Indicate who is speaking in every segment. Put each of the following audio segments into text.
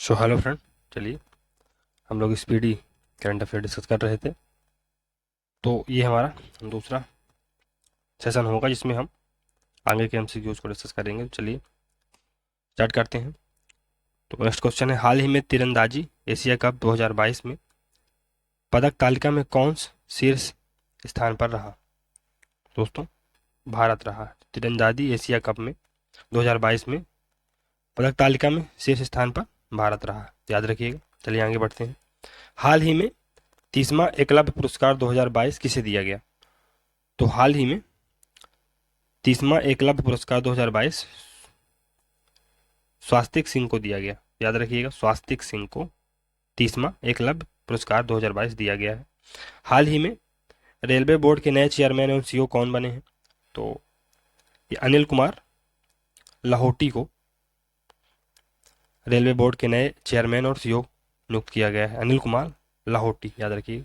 Speaker 1: So hello friend, चलिए हम लोग स्पीडी करंट अफेयर डिस्कस कर रहे थे। तो ये हमारा दूसरा सेशन होगा जिसमें हम आगे के एमसीक्यूज को डिस्कस करेंगे। चलिए स्टार्ट करते हैं। तो नेक्स्ट क्वेश्चन है, हाल ही में तीरंदाजी एशिया कप 2022 में पदक तालिका में कौन शीर्ष स्थान पर रहा? दोस्तों, भारत रहा। तीरंदाजी एशिया कप में 2022 में पदक तालिका में शीर्ष स्थान पर भारत रहा, याद रखिएगा। चलिए आगे बढ़ते हैं। हाल ही में 30वां एकलव्य पुरस्कार 2022 किसे दिया गया? तो हाल ही में 30वां एकलव्य पुरस्कार 2022 स्वास्तिक सिंह को दिया गया, याद रखिएगा। स्वास्तिक सिंह को 30वां एकलव्य पुरस्कार 2022 दिया गया है। हाल ही में रेलवे बोर्ड के नए चेयरमैन एवं सीईओ कौन बने हैं? तो ये अनिल कुमार लाहोटी को रेलवे बोर्ड के नए चेयरमैन और सीईओ नियुक्त किया गया है। अनिल कुमार लाहोटी, याद रखिए।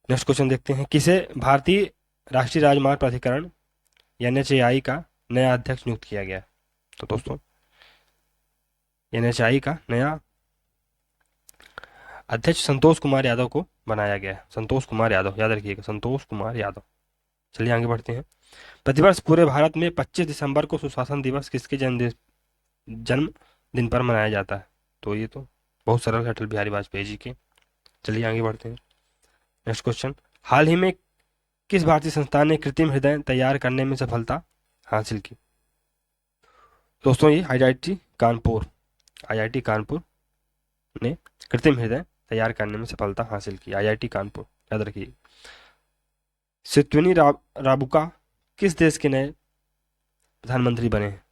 Speaker 1: नेक्स्ट क्वेश्चन देखते हैं, किसे भारतीय राष्ट्रीय राजमार्ग प्राधिकरण एनएचएआई का नया अध्यक्ष नियुक्त किया गया है? तो दोस्तों, एनएचएआई का नया अध्यक्ष संतोष कुमार यादव को बनाया गया है। संतोष कुमार यादव, याद रखिएगा, संतोष कुमार यादव। चलिए आगे बढ़ते हैं। प्रतिवर्ष पूरे भारत में 25 दिसंबर को सुशासन दिवस किसके जन्म दिन पर मनाया जाता है? तो ये तो बहुत सरल है, अटल बिहारी वाजपेयी जी के। चलिए आगे बढ़ते हैं। नेक्स्ट क्वेश्चन, हाल ही में किस भारतीय संस्थान ने कृत्रिम हृदय तैयार करने में सफलता हासिल की? दोस्तों, ये आईआईटी कानपुर ने कृत्रिम हृदय तैयार करने में सफलता हासिल की। आईआईटी कानपुर, याद रखिए। सित्विनी राबुका किस देश के नए प्रधानमंत्री बने हैं?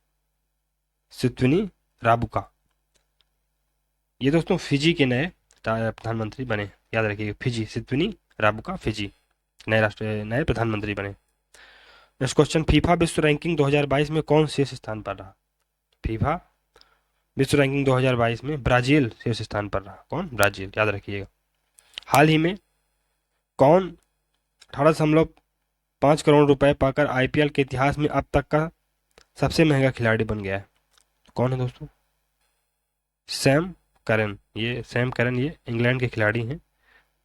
Speaker 1: सित्विनी राबुका, ये दोस्तों फिजी के नए प्रधानमंत्री बने, याद रखिए। फिजी, सित्विनी राबुका फिजी नए प्रधानमंत्री बने। नेक्स्ट क्वेश्चन, फीफा विश्व रैंकिंग 2022 में कौन शीर्ष स्थान पर रहा? फीफा विश्व रैंकिंग 2022 में ब्राजील शीर्ष स्थान पर रहा। कौन? ब्राजील, याद रखिएगा। हाल ही में कौन 18.5 करोड़ रुपए पाकर आईपीएल के इतिहास में अब तक का सबसे महंगा खिलाड़ी बन गया है? कौन है दोस्तों? Sam Curran. ये इंग्लैंड के खिलाड़ी हैं।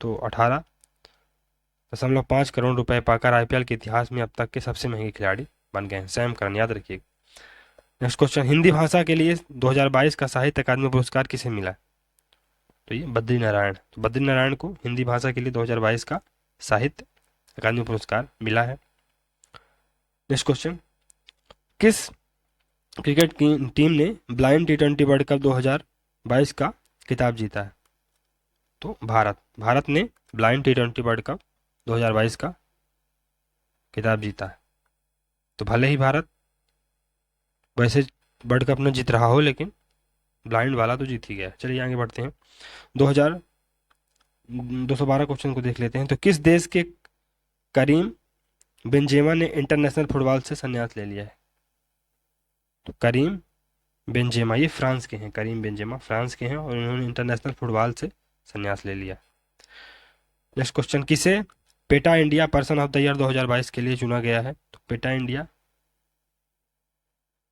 Speaker 1: तो 18.5 करोड़ रुपए पाकर आईपीएल के इतिहास में अब तक के सबसे महंगे खिलाड़ी बन गए हैं, सैम करन, याद रखिएगा। नेक्स्ट क्वेश्चन, हिंदी भाषा के लिए 2022 का साहित्य अकादमी पुरस्कार किसे मिला? तो ये बद्री नारायण। तो बद्री नारायण को हिंदी भाषा के लिए 2022 का साहित्य अकादमी पुरस्कार मिला है। नेक्स्ट क्वेश्चन, किस क्रिकेट की टीम ने ब्लाइंड टी20 वर्ल्ड कप 2022 का खिताब जीता है? तो भारत ने ब्लाइंड टी20 वर्ल्ड कप 2022 का खिताब जीता है। तो भले ही भारत वैसे वर्ल्ड कप न जीत रहा हो, लेकिन ब्लाइंड वाला तो जीत ही गया। चलिए आगे बढ़ते हैं। 212 क्वेश्चन को देख लेते हैं। तो किस देश के करीम बेंजेमा ने इंटरनेशनल फुटबॉल से संन्यास ले लिया है? तो करीम बेंजेमा, ये फ्रांस के हैं। करीम बेंजेमा फ्रांस के हैं और इन्होंने इंटरनेशनल फुटबॉल से संन्यास ले लिया। नेक्स्ट क्वेश्चन, किसे PETA India person of the year 2022 के लिए चुना गया है? तो PETA India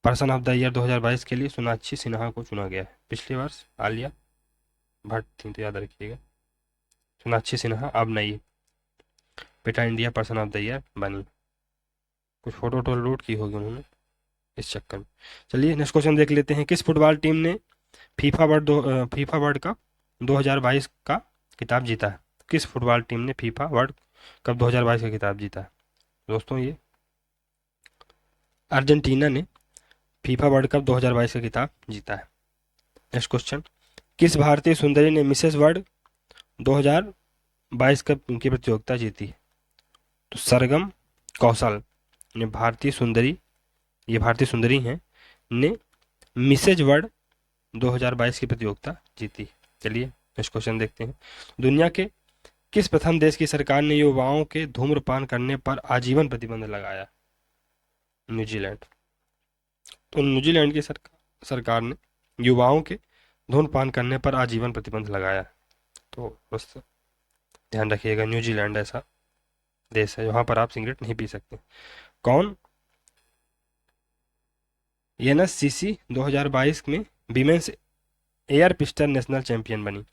Speaker 1: person of the year 2022 के लिए सोनाक्षी सिन्हा को चुना गया है। पिछले वर्ष आलिया भट्ट थी, तो याद रखिएगा। सोनाक्षी सिन्हा अब नहीं PETA India person of the year बनी। कुछ फोटो अपलोड की होगी उन्होंने इस चक्कर में। चलिए नेक्स्ट क्वेश्चन देख लेते हैं। किस फुटबॉल टीम ने फीफा वर्ल्ड कप 2022 का खिताब जीता है? किस फुटबॉल टीम ने फीफा वर्ल्ड कप 2022 का खिताब जीता है? दोस्तों, ये अर्जेंटीना ने फीफा वर्ल्ड कप 2022 का खिताब जीता है। नेक्स्ट क्वेश्चन, किस भारतीय सुंदरी ने मिसेस वर्ल्ड 2022 कप की प्रतियोगिता जीती है? तो सरगम कौशल ने भारतीय सुंदरी हैं, ने मिसेज वर्ल्ड 2022 की प्रतियोगिता जीती। चलिए नेक्स्ट क्वेश्चन देखते हैं। दुनिया के किस प्रथम देश की सरकार ने युवाओं के धूम्रपान करने पर आजीवन प्रतिबंध लगाया? न्यूजीलैंड। तो न्यूजीलैंड की सरकार ने युवाओं के धूम्रपान करने पर आजीवन प्रतिबंध लगाया। तो बस ध्यान रखिएगा, न्यूजीलैंड ऐसा देश है वहां पर आप सिगरेट नहीं पी सकते। कौन एनएससीसी 2022 में women's air pistol national champion बनी?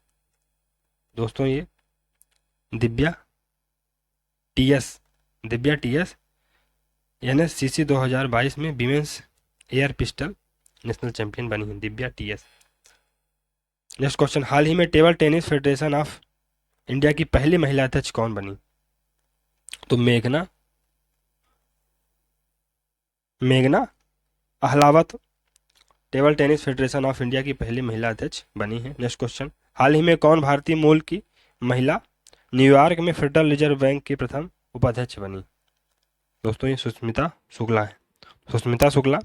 Speaker 1: दोस्तों ये Divya TS, Divya TS NSCC 2022 में women's air pistol national champion बनी है दिव्या टीएस। नेक्स्ट क्वेश्चन, हाल ही में table tennis federation of India की पहली महिला अध्यक्ष कौन बनी? तो मेघना Ahlawat table tennis federation of India की पहली महिला अध्यक्ष बनी है। नेक्स्ट क्वेश्चन, हाल ही में कौन भारतीय मूल की महिला न्यूयॉर्क में फेडरल रिजर्व बैंक की प्रथम उपाध्यक्ष बनी? दोस्तों ये सुष्मिता शुक्ला है। सुष्मिता शुक्ला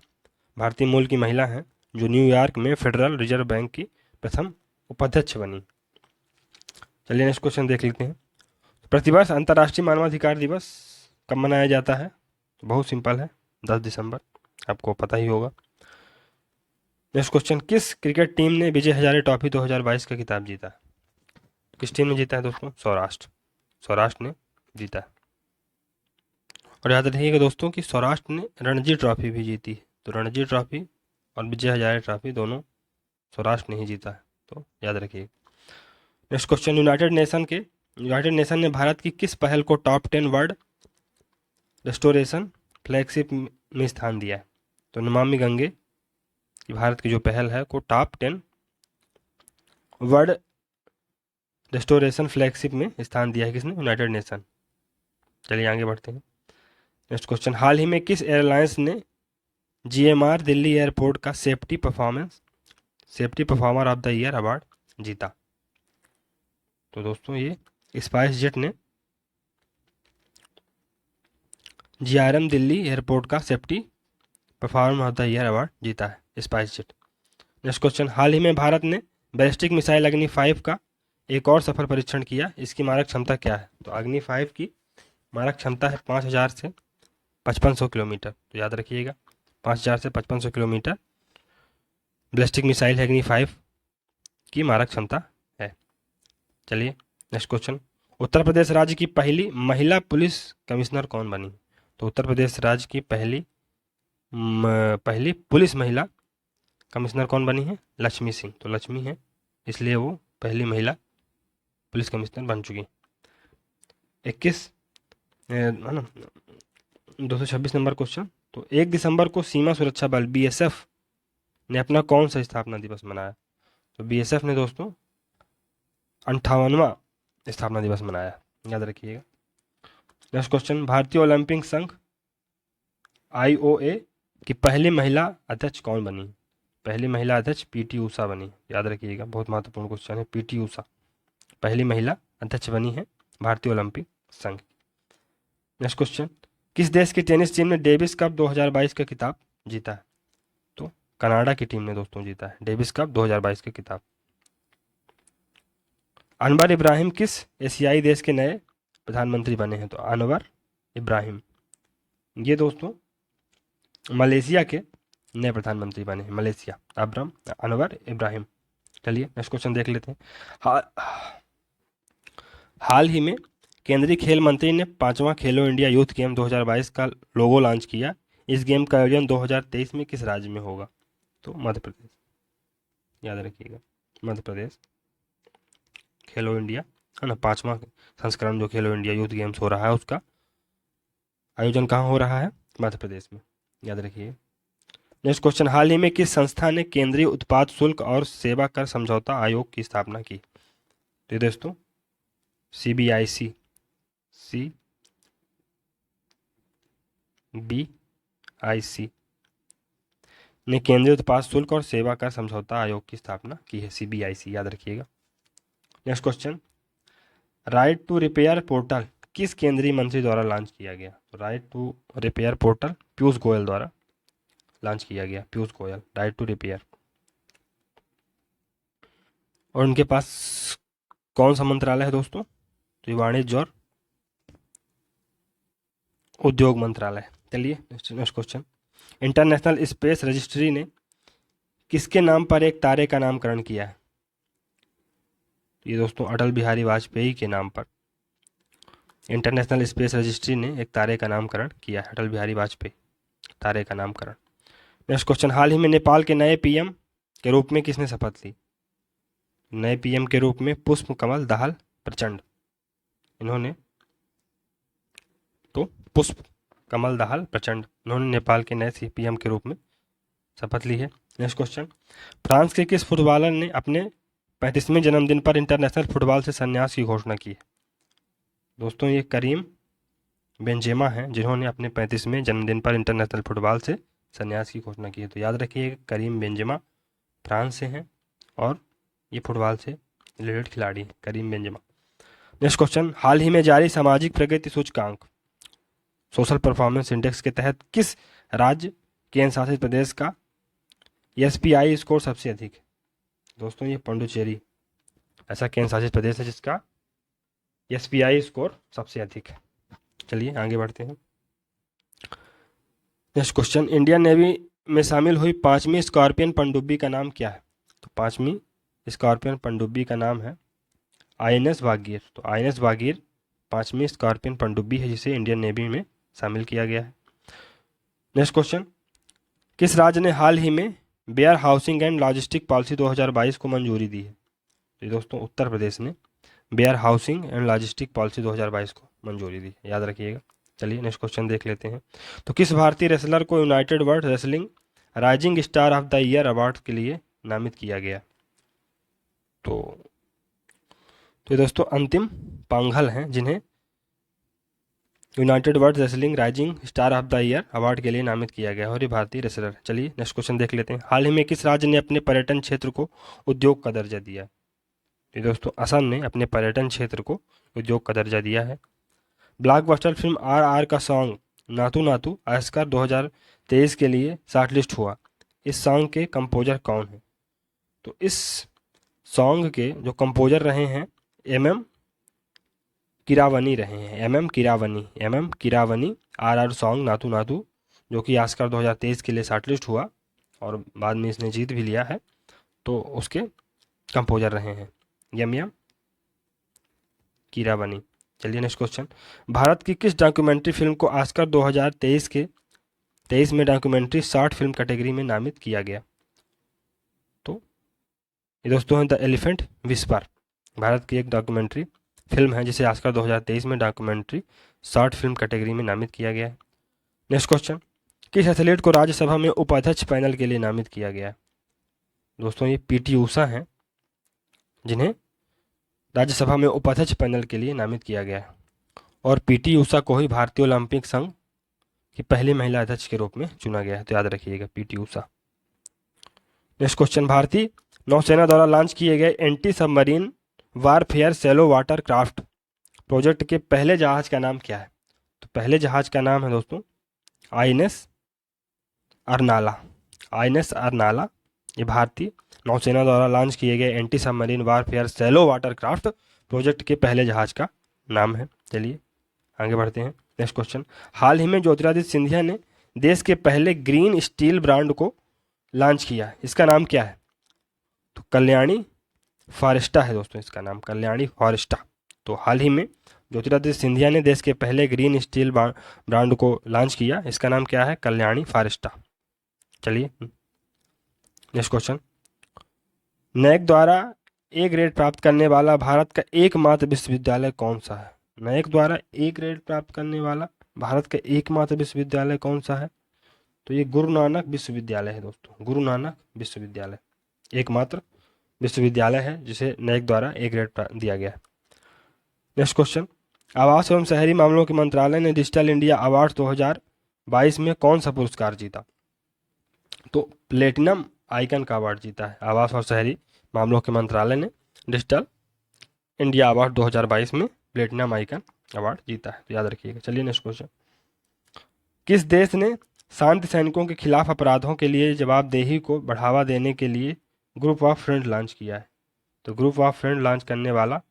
Speaker 1: भारतीय मूल की महिला हैं जो न्यूयॉर्क में फेडरल रिजर्व बैंक की प्रथम उपाध्यक्ष बनी। चलिए नेक्स्ट क्वेश्चन देख लेते हैं। प्रतिवर्ष अंतर्राष्ट्रीय मानवाधिकार दिवस कब मनाया जाता है? तो बहुत सिंपल है, 10 दिसंबर, आपको पता ही होगा। नेक्स्ट क्वेश्चन, किस क्रिकेट टीम ने विजय हजारे ट्रॉफी 2022 का खिताब जीता? किस टीम ने जीता है दोस्तों? सौराष्ट्र ने जीता है। और याद रखिएगा दोस्तों कि सौराष्ट्र ने रणजी ट्रॉफी भी जीती है, तो रणजी ट्रॉफी और विजय हजारे ट्रॉफी दोनों सौराष्ट्र ने ही जीता है, तो याद रखिए। नेक्स्ट क्वेश्चन, यूनाइटेड नेशन ने भारत की किस पहल को टॉप 10 वर्ल्ड रेस्टोरेशन फ्लैगशिप में स्थान दिया है? तो नमामि गंगे भारत की जो पहल है को टॉप 10 वर्ल्ड रेस्टोरेशन फ्लैगशिप में स्थान दिया है किसने? United nation. चलिए आगे बढ़ते हैं। नेक्स्ट क्वेश्चन, हाल ही में किस एयरलाइंस ने GMR दिल्ली एयरपोर्ट का safety performer of the year award जीता? तो दोस्तों ये स्पाइस जेट ने GRM दिल्ली एयरपोर्ट का safety performer of the year award जीता है स्पाइस जेट। नेक्स्ट क्वेश्चन, हाल ही में भारत ने बैलिस्टिक मिसाइल अग्नि 5 का एक और सफल परीक्षण किया, इसकी मारक क्षमता क्या है? तो अग्नि 5 की मारक क्षमता है 5000 से 5500 किलोमीटर, तो याद रखिएगा 5000 से 5500 किलोमीटर बैलिस्टिक मिसाइल अग्नि 5 की मारक क्षमता है। चलिए नेक्स्ट क्वेश्चन, उत्तर प्रदेश राज्य की पहली महिला पुलिस कमिश्नर कौन बनी? तो उत्तर प्रदेश राज्य की पहली पुलिस महिला कमिश्नर कौन बनी है? लक्ष्मी सिंह। तो लक्ष्मी है इसलिए वो पहली महिला पुलिस कमिश्नर बन चुकी। 21 है ना 226 नंबर क्वेश्चन, तो 1 दिसंबर को सीमा सुरक्षा बल BSF ने अपना कौन सा स्थापना दिवस मनाया? तो BSF ने दोस्तों 58वां स्थापना दिवस मनाया, याद रखिएगा। नेक्स्ट क्वेश्चन, भारतीय ओलंपिक संघ IOA की पहली महिला अध्यक्ष कौन बनी? पहली महिला अध्यक्ष PT उषा बनी, याद रखिएगा, बहुत महत्वपूर्ण क्वेश्चन है। PT उषा पहली महिला अध्यक्ष बनी है भारतीय ओलंपिक संघ। नेक्स्ट क्वेश्चन, किस देश की टेनिस टीम ने डेविस कप 2022 का खिताब जीता है? तो कनाडा की टीम ने दोस्तों जीता है डेविस कप 2022 का खिताब। अनवर इब्राहिम किस एशियाई देश के नए प्रधानमंत्री बने हैं? तो अनवर इब्राहिम ये दोस्तों मलेशिया के नए प्रधानमंत्री बने हैं, मलेशिया, अनवर इब्राहिम। चलिए नेक्स्ट क्वेश्चन देख लेते हैं। हाल ही में केंद्रीय खेल मंत्री ने 5वां खेलो इंडिया यूथ गेम 2022 का लोगो लॉन्च किया, इस गेम का आयोजन 2023 में किस राज्य में होगा? तो मध्य प्रदेश, याद रखिएगा मध्य प्रदेश। खेलो इंडिया है ना 5वां संस्करण जो खेलो इंडिया यूथ गेम्स हो रहा है उसका आयोजन कहाँ हो रहा है? मध्य प्रदेश में, याद रखिए। नेक्स्ट क्वेश्चन, हाल ही में किस संस्था ने केंद्रीय उत्पाद शुल्क और सेवा कर समझौता आयोग की स्थापना की? तो दोस्तों CBIC ने केंद्रीय उत्पाद शुल्क और सेवा कर समझौता आयोग की स्थापना की है, CBIC, याद रखिएगा। Next question, right to repair portal किस केंद्रीय मंत्री द्वारा लॉन्च किया गया? तो right to repair portal Piyush Goyal द्वारा लॉन्च किया गया, Piyush Goyal, right to repair. और उनके पास कौन सा मंत्रालय है दोस्तों? तो वाणिज्य और उद्योग मंत्रालय। चलिए next question, international space registry ने किसके नाम पर एक तारे का नामकरण किया है? ये दोस्तों अटल बिहारी वाजपेयी के नाम पर इंटरनेशनल स्पेस रजिस्ट्री ने एक तारे का नामकरण किया है, अटल बिहारी वाजपेयी तारे का नामकरण। नेक्स्ट क्वेश्चन, हाल ही में नेपाल के नए PM के रूप में किसने शपथ ली? नए पीएम के रूप में पुष्प कमल दाहाल प्रचंड, इन्होंने तो पुष्प कमल दाहाल प्रचंड इन्होंने नेपाल के नए पीएम के रूप में शपथ ली है। नेक्स्ट क्वेश्चन, फ्रांस के किस फुटबॉलर ने अपने 35वें जन्मदिन पर इंटरनेशनल फुटबॉल से संन्यास की घोषणा की है? दोस्तों ये करीम बेंजेमा हैं, जिन्होंने अपने 35वें जन्मदिन पर इंटरनेशनल फुटबॉल से संन्यास की घोषणा की है। तो याद रखिए करीम बेंजेमा फ्रांस से हैं और ये फुटबॉल से रिलेटेड खिलाड़ी हैं, करीम बेंजेमा। नेक्स्ट क्वेश्चन, हाल ही में जारी सामाजिक प्रगति सूचकांक सोशल परफॉर्मेंस इंडेक्स के तहत किस राज्य केंद्र शासित प्रदेश का एसपीआई स्कोर सबसे अधिक है? दोस्तों ये पुडुचेरी ऐसा केंद्र शासित प्रदेश है जिसका एसपीआई स्कोर सबसे अधिक है। चलिए आगे बढ़ते हैं। नेक्स्ट क्वेश्चन, इंडियन नेवी में शामिल हुई 5वीं स्कॉर्पियन पनडुब्बी का नाम क्या है? तो 5वीं स्कॉर्पियन पनडुब्बी का नाम है आईएनएस भागीर। तो आईएनएस भागीर 5वीं स्कॉर्पियन पनडुब्बी है जिसे इंडियन नेवी में शामिल किया गया है। नेक्स्ट क्वेश्चन, किस राज्य ने हाल ही में warehousing and logistic policy 2022 को मंजूरी दी है? तो दोस्तों उत्तर प्रदेश ने warehousing and logistic policy 2022 को मंजूरी दी, याद रखिएगा। चलिए नेक्स्ट क्वेश्चन देख लेते हैं। तो किस भारतीय रेसलर को United world wrestling rising star of the year award के लिए नामित किया गया? तो दोस्तों अंतिम पांघल हैं, जिन्हें United world wrestling rising star of the year award के लिए नामित किया गया और ये भारतीय रेसलर। चलिए नेक्स्ट क्वेश्चन देख लेते हैं। हाल ही में किस राज्य ने अपने पर्यटन क्षेत्र को उद्योग का दर्जा दिया? तो दोस्तों असम ने अपने पर्यटन क्षेत्र को उद्योग का दर्जा दिया है। ब्लॉकबस्टर फिल्म RR का सॉन्ग नातू नातू ऑस्कर 2023 के लिए शॉर्टलिस्ट हुआ। इस सॉन्ग के कंपोजर कौन है? तो इस सॉन्ग के जो कंपोजर रहे हैं MM किरावनी रहे हैं, MM किरावनी RR सॉन्ग नातू नातू जो कि ऑस्कर 2023 के लिए शॉर्टलिस्ट हुआ और बाद में इसने जीत भी लिया है, तो उसके कंपोजर रहे हैं MM किरावनी। चलिए नेक्स्ट क्वेश्चन, भारत की किस डॉक्यूमेंट्री फिल्म को ऑस्कर 2023 में डॉक्यूमेंट्री शॉर्ट फिल्म कैटेगरी में नामित किया गया? तो ये दोस्तों है द एलिफेंट विस्पर, भारत की एक डॉक्यूमेंट्री फिल्म है जिसे ऑस्कर 2023 में डॉक्यूमेंट्री शॉर्ट फिल्म कैटेगरी में नामित किया गया है। नेक्स्ट क्वेश्चन, किस एथलीट को राज्यसभा में उपाध्यक्ष पैनल के लिए नामित किया गया? दोस्तों ये PT ऊषा हैं, जिन्हें राज्यसभा में उपाध्यक्ष पैनल के लिए नामित किया गया है और PT ऊषा को ही भारतीय ओलंपिक संघ की पहली महिला अध्यक्ष के रूप में चुना गया है, तो याद रखिएगा PT ऊषा। नेक्स्ट क्वेश्चन, भारतीय नौसेना द्वारा लॉन्च किए गए anti submarine warfare shallow water craft project के पहले जहाज का नाम क्या है? तो पहले जहाज का नाम है दोस्तों INS अर्नाला। ये भारतीय नौसेना द्वारा लॉन्च किए गए anti submarine warfare shallow water craft project के पहले जहाज का नाम है। चलिए आगे बढ़ते हैं। नेक्स्ट क्वेश्चन, हाल ही में ज्योतिरादित्य सिंधिया ने देश के पहले ग्रीन स्टील ब्रांड को लॉन्च किया, इसका नाम क्या है? तो कल्याणी फॉरेस्टा है दोस्तों, इसका नाम कल्याणी फॉरेस्टा। तो हाल ही में ज्योतिरादित्य सिंधिया ने देश के पहले ग्रीन स्टील ब्रांड को लॉन्च किया, इसका नाम क्या है? कल्याणी फॉरेस्टा। चलिए नेक्स्ट क्वेश्चन, नैक द्वारा A ग्रेड प्राप्त करने वाला भारत का एकमात्र विश्वविद्यालय कौन सा है? नैक द्वारा A ग्रेड प्राप्त करने वाला भारत का एकमात्र विश्वविद्यालय कौन सा है? तो ये गुरु नानक विश्वविद्यालय है दोस्तों, गुरु नानक विश्वविद्यालय एकमात्र विश्वविद्यालय है जिसे नैक द्वारा A ग्रेड दिया गया है। नेक्स्ट क्वेश्चन, आवास एवं शहरी मामलों के मंत्रालय ने डिजिटल इंडिया अवार्ड 2022 में कौन सा पुरस्कार जीता? तो प्लेटिनम आइकन का अवार्ड जीता है। आवास और शहरी मामलों के मंत्रालय ने डिजिटल इंडिया अवार्ड 2022 में प्लेटिनम आइकन अवार्ड जीता है, तो याद रखिएगा। चलिए नेक्स्ट क्वेश्चन, किस देश ने शांति सैनिकों के खिलाफ अपराधों के लिए जवाबदेही को बढ़ावा देने के लिए ग्रुप ऑफ फ्रेंड लॉन्च किया है? तो ग्रुप ऑफ फ्रेंड लॉन्च करने वाला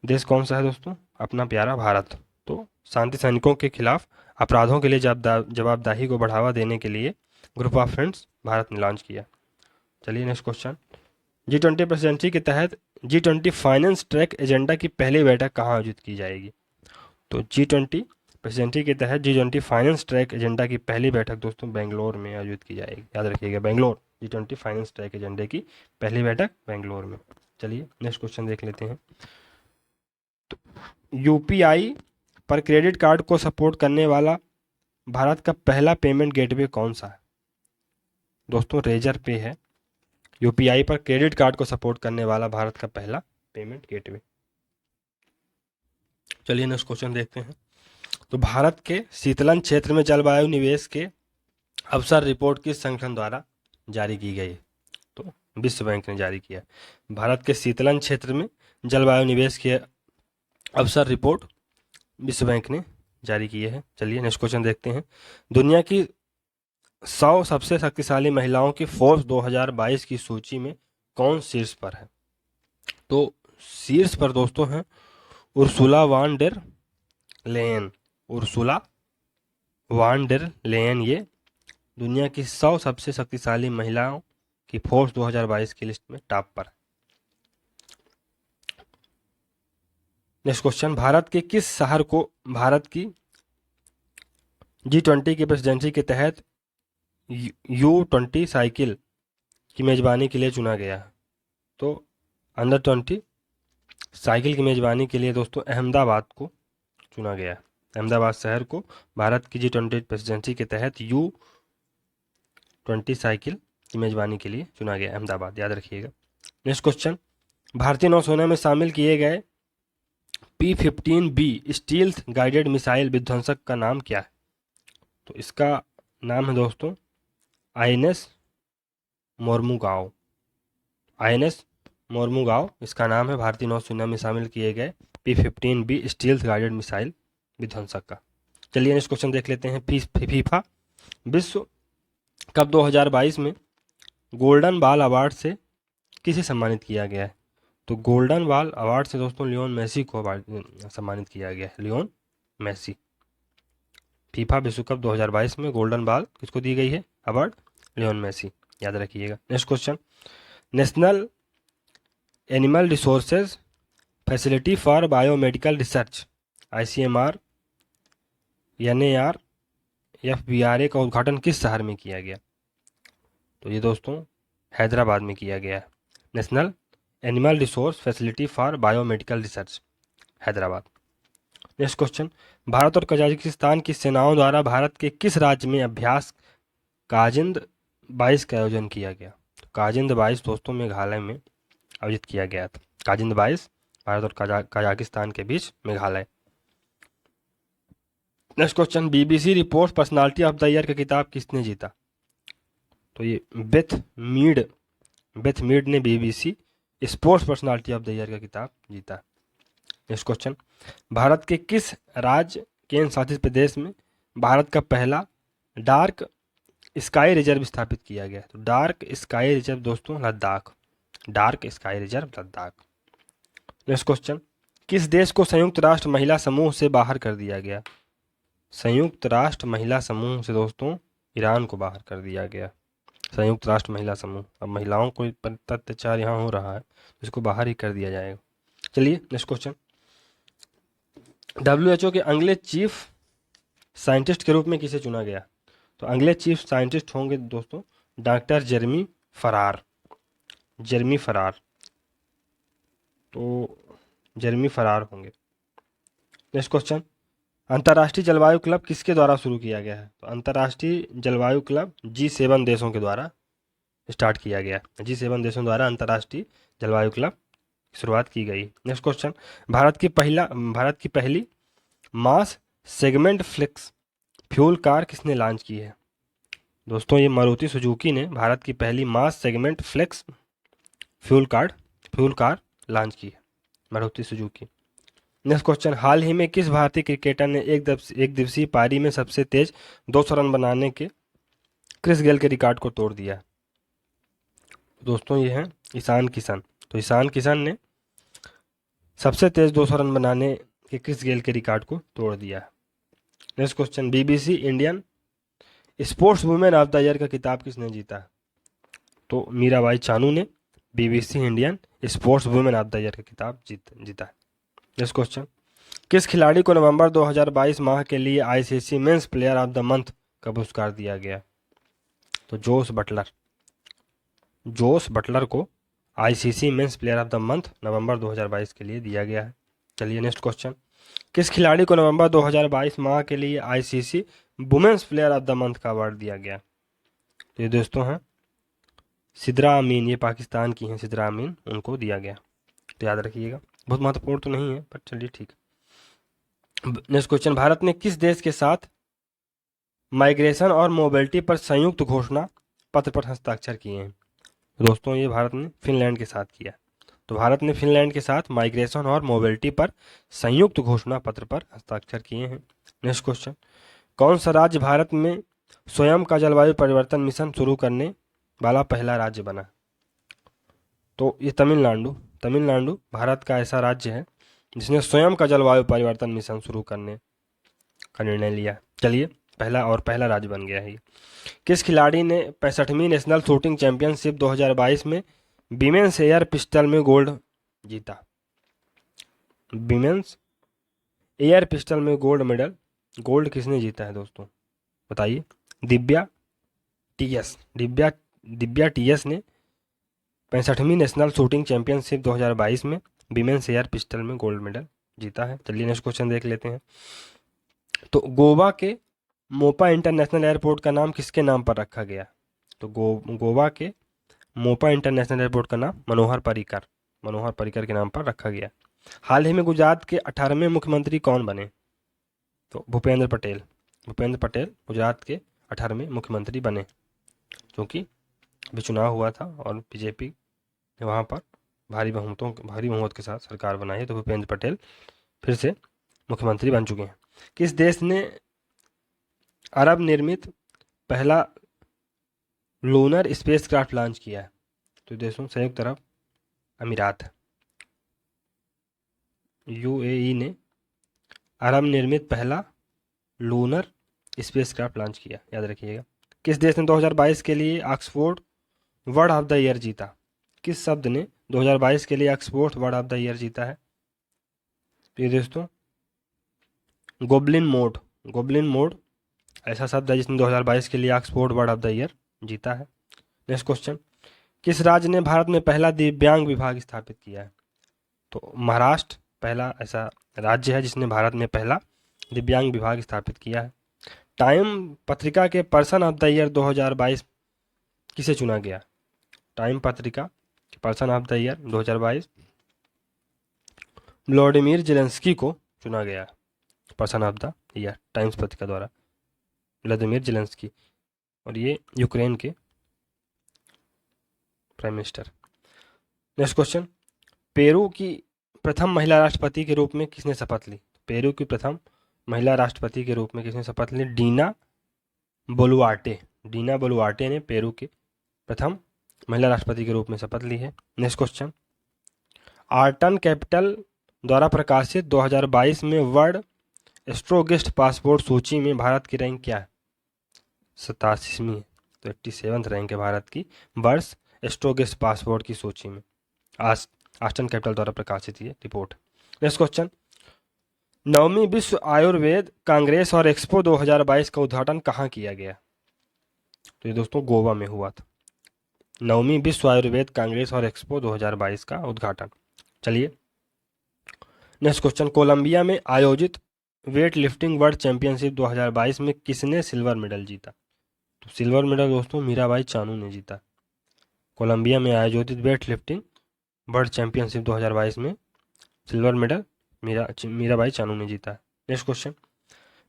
Speaker 1: देश कौन सा है दोस्तों? अपना प्यारा भारत। तो शांति सैनिकों के खिलाफ अपराधों के लिए जवाबदेही को बढ़ावा देने के लिए ग्रुप ऑफ फ्रेंड्स भारत ने लॉन्च किया। चलिए नेक्स्ट क्वेश्चन, G20 प्रेसिडेंसी के तहत G20 फाइनेंस ट्रैक एजेंडा की पहली बैठक कहाँ आयोजित की जाएगी? तो G20 प्रेसिडेंसी के तहत G20 फाइनेंस ट्रैक एजेंडा की पहली बैठक दोस्तों बेंगलोर में आयोजित की जाएगी, याद रखिएगा, बेंगलोर। G20 फाइनेंस ट्रैक एजेंडे की पहली बैठक बेंगलोर में। चलिए नेक्स्ट क्वेश्चन देख लेते हैं। तो यूपीआई पर क्रेडिट कार्ड को सपोर्ट करने वाला भारत का पहला पेमेंट गेटवे कौन सा है? दोस्तों रेजर पे है। यूपीआई पर क्रेडिट कार्ड को सपोर्ट करने वाला भारत का पहला पेमेंट गेटवे। चलिए नेक्स्ट क्वेश्चन देखते हैं। तो भारत के शीतलन क्षेत्र में जलवायु निवेश के अवसर रिपोर्ट किस संगठन द्वारा जारी की गई? तो विश्व बैंक ने जारी किया। भारत के शीतलन क्षेत्र में जलवायु निवेश के अवसर रिपोर्ट विश्व बैंक ने जारी की है। चलिए नेक्स्ट क्वेश्चन देखते हैं। दुनिया की 100 सबसे शक्तिशाली महिलाओं की फोर्ब्स 2022 की सूची में कौन शीर्ष पर है? तो शीर्ष पर दोस्तों हैं Ursula van der Leyen. Ursula van der Leyen ये दुनिया की 100 सबसे शक्तिशाली महिलाओं की फोर्ब्स 2022 की लिस्ट में टॉप पर है। Next question. भारत के किस शहर को भारत की G20 की प्रेसिडेंसी के तहत U20 साइकिल की मेजबानी के लिए चुना गया है? तो अंडर 20 साइकिल की मेजबानी के लिए दोस्तों अहमदाबाद को चुना गया है। अहमदाबाद शहर को भारत की G20 प्रेसिडेंसी के तहत U20 साइकिल की मेजबानी के लिए चुना गया, अहमदाबाद, याद रखिएगा। Next question. भारतीय नौसेना में शामिल किए गए P-15B स्टील्थ गाइडेड मिसाइल विध्वंसक का नाम क्या है? तो इसका नाम है दोस्तों INS मोर्मुगांव। INS मोर्मुगांव इसका नाम है भारतीय नौसेना में शामिल किए गए P-15B स्टील्थ गाइडेड मिसाइल विध्वंसक का। चलिए नेक्स्ट क्वेश्चन देख लेते हैं। फीफा विश्व कप 2022 में गोल्डन बॉल अवार्ड से किसे सम्मानित किया गया है? तो गोल्डन बॉल अवार्ड से दोस्तों लियोन मेसी को सम्मानित किया गया है, लियोन मेसी। फीफा विश्व कप 2022 में गोल्डन बॉल किसको दी गई है अवार्ड? लियोन मेसी, याद रखिएगा। Next question. National animal resources facility for biomedical research ICMR NAR FBRA का उद्घाटन किस शहर में किया गया? तो ये दोस्तों हैदराबाद में किया गया है। National animal resource facility for biomedical research, Hyderabad. Next question. Bharat और कजाकिस्तान की सेनाओं द्वारा भारत के किस राज्य में अभ्यास काजिंद 22 का आयोजन किया गया? तो काजिंद 22 दोस्तों मेघालय में आयोजित किया गया था। काजिंद 22 भारत और कजाकिस्तान के बीच, Meghalaya. Next question. BBC report personality of the year का खिताब किसने जीता? तो ये बेथ मीड ने BBC sports personality of the year का खिताब जीता। Next question. भारत के किस राज्य केंद्र शासित प्रदेश में भारत का पहला डार्क स्काई रिजर्व स्थापित किया गया? तो डार्क स्काई रिजर्व दोस्तों Ladakh, dark sky reserve Ladakh. Next question. किस देश को संयुक्त राष्ट्र महिला समूह से बाहर कर दिया गया? संयुक्त राष्ट्र महिला समूह से दोस्तों ईरान को बाहर कर दिया गया। संयुक्त राष्ट्र महिला समूह, अब महिलाओं को अत्याचार यहाँ हो रहा है, इसको बाहर ही कर दिया जाएगा। चलिए नेक्स्ट क्वेश्चन। WHO के अगले चीफ साइंटिस्ट के रूप में किसे चुना गया? तो अगले चीफ साइंटिस्ट होंगे दोस्तों डॉक्टर जेरेमी फरार। तो जेरेमी फरार होंगे। Next question. अंतर्राष्ट्रीय जलवायु क्लब किसके द्वारा शुरू किया गया है? तो अंतर्राष्ट्रीय जलवायु क्लब G7 देशों के द्वारा स्टार्ट किया गया। G7 देशों द्वारा अंतर्राष्ट्रीय जलवायु क्लब की शुरुआत की गई। Next question. भारत की पहली mass segment flex fuel car किसने लॉन्च की है? दोस्तों ये मारुति सुजुकी ने भारत की पहली mass segment flex fuel car launch की है, मारुति सुजुकी। Next question. हाल ही में किस भारतीय क्रिकेटर ने एक दिवसीय पारी में सबसे तेज 200 रन बनाने के क्रिस गेल के रिकॉर्ड को तोड़ दिया? दोस्तों ये हैं ईशान किशन। तो ईशान किशन ने सबसे तेज 200 रन बनाने के क्रिस गेल के रिकॉर्ड को तोड़ दिया। Next question. BBC Indian sportswoman of the year का खिताब किसने जीता? तो मीराबाई चानू ने BBC Indian sportswoman of the year का खिताब जीता है। Next question. किस खिलाड़ी को नवंबर 2022 माह के लिए ICC men's player of the month का पुरस्कार दिया गया? तो जोस बटलर को ICC men's player of the month नवंबर 2022 के लिए दिया गया है। चलिए नेक्स्ट क्वेश्चन, किस खिलाड़ी को नवंबर 2022 माह के लिए ICC women's player of the month का अवार्ड दिया गया? तो ये दोस्तों हैं सिद्रा अमीन, ये पाकिस्तान की हैं सिद्रा अमीन, उनको दिया गया। तो याद रखिएगा, बहुत महत्वपूर्ण तो नहीं है पर चलिए ठीक। नेक्स्ट क्वेश्चन, भारत ने किस देश के साथ माइग्रेशन और मोबिलिटी पर संयुक्त घोषणा पत्र पर हस्ताक्षर किए हैं? दोस्तों ये भारत ने फिनलैंड के साथ किया। तो भारत ने फिनलैंड के साथ माइग्रेशन और मोबिलिटी पर संयुक्त घोषणा पत्र पर हस्ताक्षर किए हैं। नेक्स्ट क्वेश्चन, कौन सा राज्य भारत में स्वयं का जलवायु परिवर्तन मिशन शुरू करने वाला पहला राज्य बना? तो ये तमिलनाडु भारत का ऐसा राज्य है जिसने स्वयं का जलवायु परिवर्तन मिशन शुरू करने का निर्णय लिया। चलिए पहला राज्य बन गया है ये। किस खिलाड़ी ने 65वीं नेशनल शूटिंग चैंपियनशिप 2022 में विमेंस एयर पिस्टल में गोल्ड जीता? विमेंस एयर पिस्टल में गोल्ड किसने जीता है दोस्तों, बताइए? दिव्या टीएस ने 65वीं नेशनल शूटिंग चैंपियनशिप 2022 में विमेंस एयर पिस्टल में गोल्ड मेडल जीता है। चलिए नेक्स्ट क्वेश्चन देख लेते हैं। तो गोवा के मोपा इंटरनेशनल एयरपोर्ट का नाम किसके नाम पर रखा गया? तो गोवा के मोपा इंटरनेशनल एयरपोर्ट का नाम मनोहर पर्रिकर के नाम पर रखा गया। हाल ही में गुजरात के 18वें मुख्यमंत्री कौन बने? तो भूपेंद्र पटेल गुजरात के 18वें मुख्यमंत्री बने, क्योंकि अभी चुनाव हुआ था और बीजेपी ने वहाँ पर भारी बहुमत के साथ सरकार बनाई है, तो भूपेंद्र पटेल फिर से मुख्यमंत्री बन चुके हैं। किस देश ने अरब निर्मित पहला लूनर स्पेसक्राफ्ट लॉन्च किया है? तो देशों संयुक्त अरब अमीरात, यूएई ने अरब निर्मित पहला लूनर स्पेसक्राफ्ट लॉन्च किया, याद रखिएगा। किस देश ने 2022 के लिए Oxford word of the year जीता? किस शब्द ने 2022 के लिए Oxford word of the year जीता है? तो ये दोस्तों गोबलिन मोड ऐसा शब्द है जिसने 2022 के लिए Oxford word of the year जीता है। नेक्स्ट क्वेश्चन, किस राज्य ने भारत में पहला दिव्यांग विभाग स्थापित किया है? तो महाराष्ट्र पहला ऐसा राज्य है जिसने भारत में पहला दिव्यांग विभाग स्थापित किया है। टाइम पत्रिका के पर्सन ऑफ द ईयर 2022 किसे चुना गया? टाइम पत्रिका के person of the year 2022 Vladimir Zelensky को चुना गया person of the year times पत्रिका द्वारा, व्लादिमीर जेलेंस्की, और ये यूक्रेन के prime minister. Next question, Peru की प्रथम महिला राष्ट्रपति के रूप में किसने शपथ ली? पेरू की प्रथम महिला राष्ट्रपति के रूप में किसने शपथ ली? डीना बोलुआर्टे ने पेरू के प्रथम महिला राष्ट्रपति के रूप में शपथ ली है। नेक्स्ट क्वेश्चन, आर्टन कैपिटल द्वारा प्रकाशित 2022 में वर्ल्ड स्ट्रोगेस्ट पासपोर्ट सूची में भारत की रैंक क्या है? 87वीं है, तो 87th रैंक है भारत की वर्ल्ड स्ट्रोगेस्ट पासपोर्ट की सूची में। आर्टन कैपिटल द्वारा प्रकाशित ये रिपोर्ट। नेक्स्ट क्वेश्चन, 9वीं विश्व आयुर्वेद कांग्रेस और एक्सपो 2022 का उद्घाटन कहाँ किया गया? तो ये दोस्तों गोवा में हुआ था 9वीं विश्व आयुर्वेद कांग्रेस और एक्सपो 2022 का उद्घाटन। चलिए नेक्स्ट क्वेश्चन, कोलंबिया में आयोजित वेट लिफ्टिंग वर्ल्ड चैंपियनशिप 2022 में किसने सिल्वर मेडल जीता? तो सिल्वर मेडल दोस्तों मीराबाई चानू ने जीता। कोलंबिया में आयोजित वेट लिफ्टिंग वर्ल्ड चैंपियनशिप 2022 में सिल्वर मेडल मीराबाई चानू ने जीता। नेक्स्ट क्वेश्चन,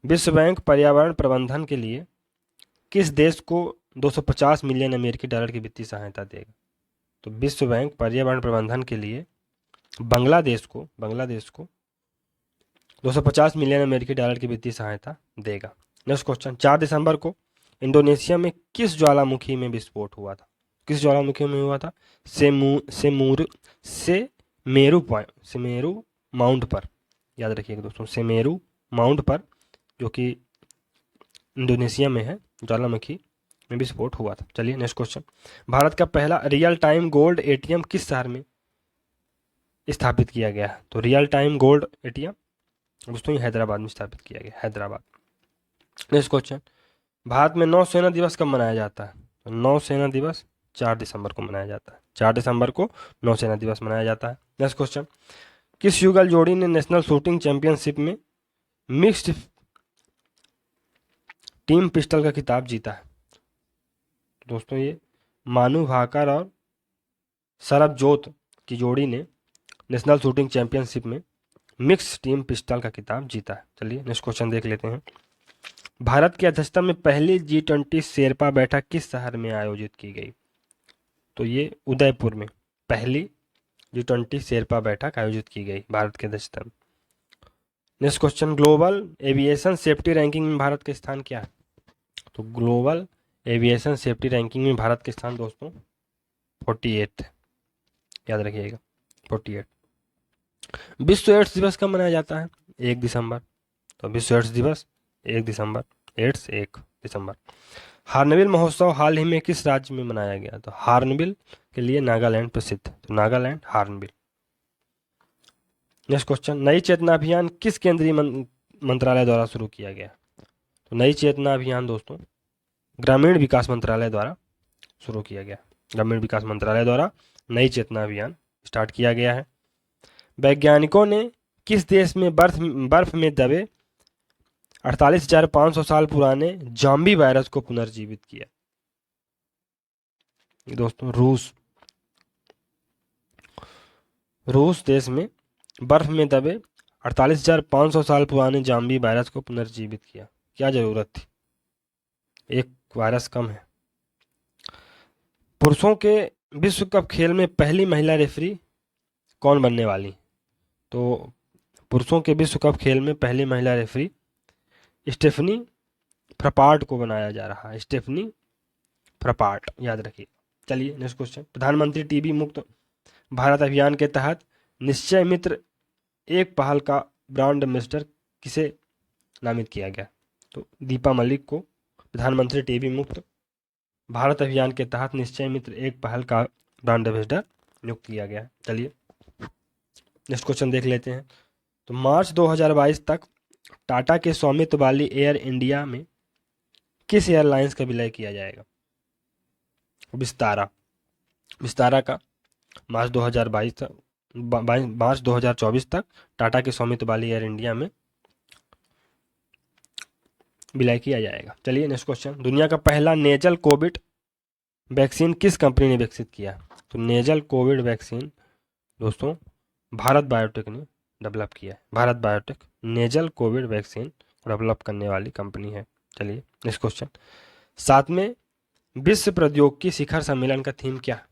Speaker 1: विश्व बैंक पर्यावरण प्रबंधन के लिए किस देश को 250 मिलियन अमेरिकी डॉलर की वित्तीय सहायता देगा? तो विश्व बैंक पर्यावरण प्रबंधन के लिए बांग्लादेश को 250 मिलियन अमेरिकी डॉलर की वित्तीय सहायता देगा। नेक्स्ट क्वेश्चन, 4 दिसंबर को इंडोनेशिया में किस ज्वालामुखी में विस्फोट हुआ था? किस ज्वालामुखी में हुआ था? सेमेरू माउंट पर, याद रखिएगा दोस्तों, सेमेरू माउंट पर, जो कि इंडोनेशिया में है, ज्वालामुखी में विस्फोट हुआ था। चलिए नेक्स्ट क्वेश्चन, भारत का पहला रियल टाइम गोल्ड एटीएम किस शहर में स्थापित किया गया है? तो रियल टाइम गोल्ड एटीएम दोस्तों ये हैदराबाद में स्थापित किया गया, हैदराबाद। नेक्स्ट क्वेश्चन, भारत में नौसेना दिवस कब मनाया जाता है? तो नौसेना दिवस 4 दिसंबर को मनाया जाता है, 4 दिसंबर को नौसेना दिवस मनाया जाता है। नेक्स्ट क्वेश्चन, किस युगल जोड़ी ने नेशनल शूटिंग चैंपियनशिप में मिक्स्ड टीम पिस्टल का खिताब जीता है? दोस्तों ये मानु भाकर और सरबजोत की जोड़ी ने नेशनल शूटिंग चैंपियनशिप में मिक्स टीम पिस्टल का खिताब जीता है। चलिए नेक्स्ट क्वेश्चन देख लेते हैं। भारत की अध्यक्षता में पहली G20 शेरपा बैठक किस शहर में आयोजित की गई? तो ये उदयपुर में पहली G20 शेरपा बैठक आयोजित की गई भारत की अध्यक्षता में। Next question, global aviation safety ranking में भारत का स्थान क्या है? तो ग्लोबल एविएशन सेफ्टी रैंकिंग में भारत का स्थान दोस्तों 48 है, याद रखिएगा 48। विश्व एड्स दिवस कब मनाया जाता है? 1 दिसंबर। तो विश्व एड्स दिवस 1 दिसंबर, एड्स 1 दिसंबर। हार्नबिल महोत्सव हाल ही में किस राज्य में मनाया गया? तो हार्नबिल के लिए नागालैंड प्रसिद्ध, तो नागालैंड हार्नबिल। नेक्स्ट क्वेश्चन, नई चेतना अभियान किस केंद्रीय मंत्रालय द्वारा शुरू किया गया? तो नई चेतना अभियान दोस्तों ग्रामीण विकास मंत्रालय द्वारा शुरू किया गया, ग्रामीण विकास मंत्रालय द्वारा नई चेतना अभियान स्टार्ट किया गया है। वैज्ञानिकों ने किस देश में बर्फ में दबे 48,500 साल पुराने जाम्बी वायरस को पुनर्जीवित किया? दोस्तों रूस देश में बर्फ में दबे 48,500 साल पुराने जाम्बी वायरस को पुनर्जीवित किया। क्या जरूरत थी, एक वायरस कम है। पुरुषों के विश्व कप खेल में पहली महिला रेफरी कौन बनने वाली? तो पुरुषों के विश्व कप खेल में पहली महिला रेफरी स्टेफनी फ्रपार्ट को बनाया जा रहा है, स्टेफनी फ्रपार्ट, याद रखिए। चलिए नेक्स्ट क्वेश्चन, प्रधानमंत्री टीबी मुक्त भारत अभियान के तहत निश्चय मित्र एक पहल का ब्रांड एम्बेसडर किसे नामित किया गया? तो दीपा मलिक को प्रधानमंत्री टीबी मुक्त भारत अभियान के तहत निश्चय मित्र एक पहल का ब्रांड एम्बेसडर नियुक्त किया गया। चलिए नेक्स्ट क्वेश्चन देख लेते हैं। तो मार्च 2022 तक टाटा के स्वामित्व वाली एयर इंडिया में किस एयरलाइंस का विलय किया जाएगा? विस्तारा का मार्च 2024 तक टाटा के स्वामित्व वाली एयर इंडिया में विलय किया जाएगा। चलिए नेक्स्ट क्वेश्चन, दुनिया का पहला नेजल कोविड वैक्सीन किस कंपनी ने विकसित किया? तो नेजल कोविड वैक्सीन दोस्तों भारत बायोटेक ने डेवलप किया है, Bharat biotech nasal Covid vaccine develop करने वाली कंपनी है। चलिए नेक्स्ट क्वेश्चन, 7वें विश्व प्रौद्योगिकी शिखर सम्मेलन का थीम क्या है?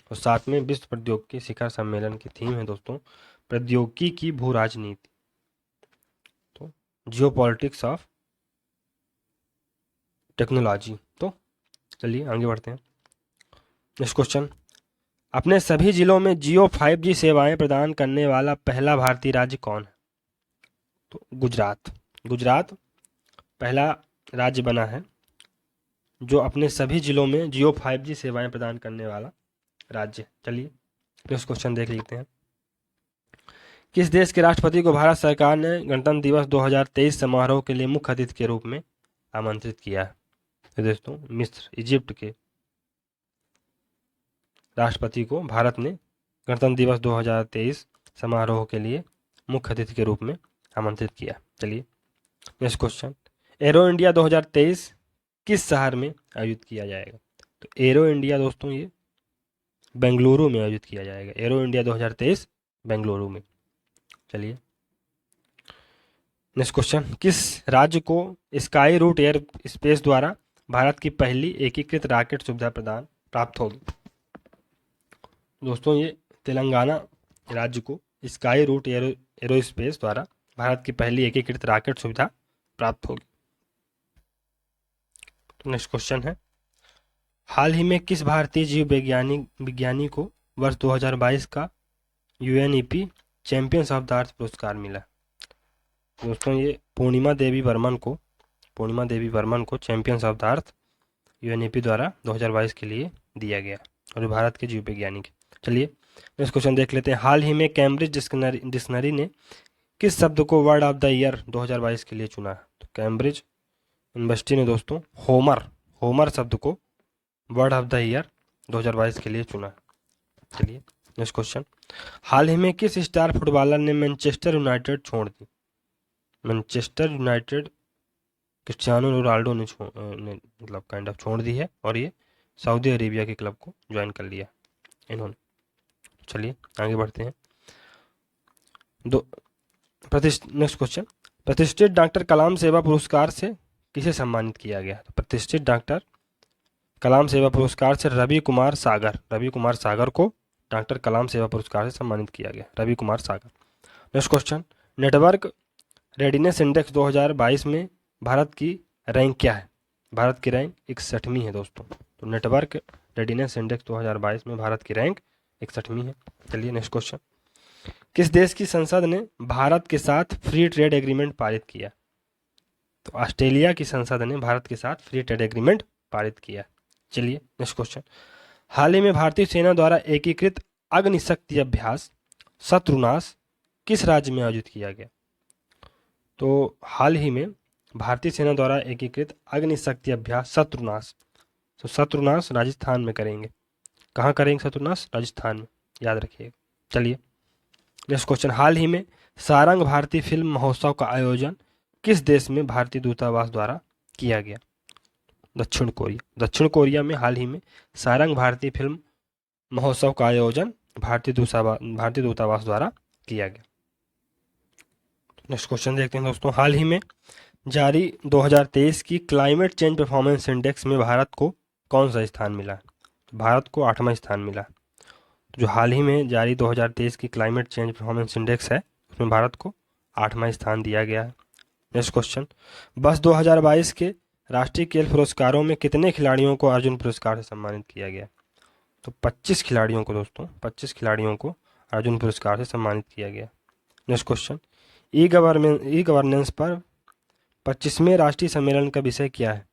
Speaker 1: तो 7वें विश्व प्रौद्योगिकी शिखर सम्मेलन की थीम है दोस्तों प्रौद्योगिकी की भू राजनीति, तो जियोपॉलिटिक्स ऑफ टेक्नोलॉजी। तो चलिए आगे बढ़ते हैं। नेक्स्ट क्वेश्चन, अपने सभी जिलों में जियो 5G सेवाएं प्रदान करने वाला पहला भारतीय राज्य कौन है? तो गुजरात पहला राज्य बना है जो अपने सभी जिलों में जियो 5G सेवाएं प्रदान करने वाला राज्य। चलिए नेक्स्ट क्वेश्चन देख लेते हैं। किस देश के राष्ट्रपति को भारत सरकार ने गणतंत्र दिवस 2023 समारोह के लिए मुख्य अतिथि के रूप में आमंत्रित किया है? तो दोस्तों मिस्र, इजिप्ट के राष्ट्रपति को भारत ने गणतंत्र दिवस 2023 समारोह के लिए मुख्य अतिथि के रूप में आमंत्रित किया। चलिए नेक्स्ट क्वेश्चन, एरो इंडिया 2023 किस शहर में आयोजित किया जाएगा? तो एरो इंडिया दोस्तों ये बेंगलुरु में आयोजित किया जाएगा, एरो इंडिया 2023 बेंगलुरु में। चलिए नेक्स्ट क्वेश्चन, किस राज्य को स्काई रूट एयर स्पेस द्वारा भारत की पहली एकीकृत रॉकेट सुविधा प्रदान प्राप्त होगी? दोस्तों ये तेलंगाना राज्य को स्काई रूट एरोस्पेस द्वारा भारत की पहली एकीकृत रॉकेट सुविधा प्राप्त होगी। तो नेक्स्ट क्वेश्चन है, हाल ही में किस भारतीय जीव विज्ञानी को वर्ष 2022 का UNEP champions of the earth पुरस्कार मिला? दोस्तों ये पूर्णिमा देवी वर्मन को champions of the earth UNEP द्वारा 2022 के लिए दिया गया और भारत के जीव विज्ञानी के। चलिए नेक्स्ट क्वेश्चन देख लेते हैं। हाल ही में कैम्ब्रिज डिक्शनरी ने किस शब्द को वर्ड ऑफ द ईयर 2022 के लिए चुना है? तो कैम्ब्रिज यूनिवर्सिटी ने दोस्तों होमर शब्द को वर्ड ऑफ द ईयर 2022 के लिए चुना है। चलिए नेक्स्ट क्वेश्चन, हाल ही में किस स्टार फुटबॉलर ने मैनचेस्टर यूनाइटेड छोड़ दी? मैनचेस्टर यूनाइटेड क्रिस्टियानो रोनाल्डो ने मतलब काइंड ऑफ छोड़ दी है और ये सऊदी अरेबिया के क्लब को ज्वाइन कर लिया इन्होंने। चलिए आगे बढ़ते हैं। नेक्स्ट क्वेश्चन, प्रतिष्ठित डॉक्टर कलाम सेवा पुरस्कार से किसे सम्मानित किया गया? तो प्रतिष्ठित डॉक्टर कलाम सेवा पुरस्कार से रवि कुमार सागर को डॉक्टर कलाम सेवा पुरस्कार से सम्मानित किया गया, Ravi Kumar Sagar. Next question, network readiness index 2022 में भारत की रैंक क्या है? भारत की रैंक 61वीं है दोस्तों। तो नेटवर्क रेडिनेस इंडेक्स 2022 में भारत की रैंक 61वीं है। चलिए नेक्स्ट क्वेश्चन, किस देश की संसद ने भारत के साथ फ्री ट्रेड एग्रीमेंट पारित किया? तो ऑस्ट्रेलिया की संसद ने भारत के साथ फ्री ट्रेड एग्रीमेंट पारित किया। चलिए नेक्स्ट क्वेश्चन, हाल ही में भारतीय सेना द्वारा एकीकृत अग्निशक्ति अभ्यास शत्रुनाश किस राज्य में आयोजित किया गया? तो हाल ही में भारतीय सेना द्वारा एकीकृत अग्निशक्ति अभ्यास शत्रुनाश, तो शत्रुनाश राजस्थान में करेंगे। कहाँ करेंगे शत्रुनाश? राजस्थान में, याद रखिएगा। चलिए नेक्स्ट क्वेश्चन, हाल ही में सारंग भारतीय फिल्म महोत्सव का आयोजन किस देश में भारतीय दूतावास द्वारा किया गया? दक्षिण कोरिया में हाल ही में सारंग भारतीय फिल्म महोत्सव का आयोजन भारतीय दूतावास द्वारा किया गया। नेक्स्ट क्वेश्चन देखते हैं दोस्तों, हाल ही में जारी 2023 की क्लाइमेट चेंज परफॉर्मेंस इंडेक्स में भारत को कौन सा स्थान मिला? तो भारत को 8वां स्थान मिला। जो हाल ही में जारी 2023 की क्लाइमेट चेंज परफॉर्मेंस इंडेक्स है उसमें भारत को 8वां स्थान दिया गया है। नेक्स्ट क्वेश्चन, बस 2022 के राष्ट्रीय खेल पुरस्कारों में कितने खिलाड़ियों को अर्जुन पुरस्कार से सम्मानित किया गया? तो 25 खिलाड़ियों को दोस्तों, 25 खिलाड़ियों को अर्जुन पुरस्कार से सम्मानित किया गया। नेक्स्ट क्वेश्चन, ई गवर्नेंस पर 25वें राष्ट्रीय सम्मेलन का विषय क्या है?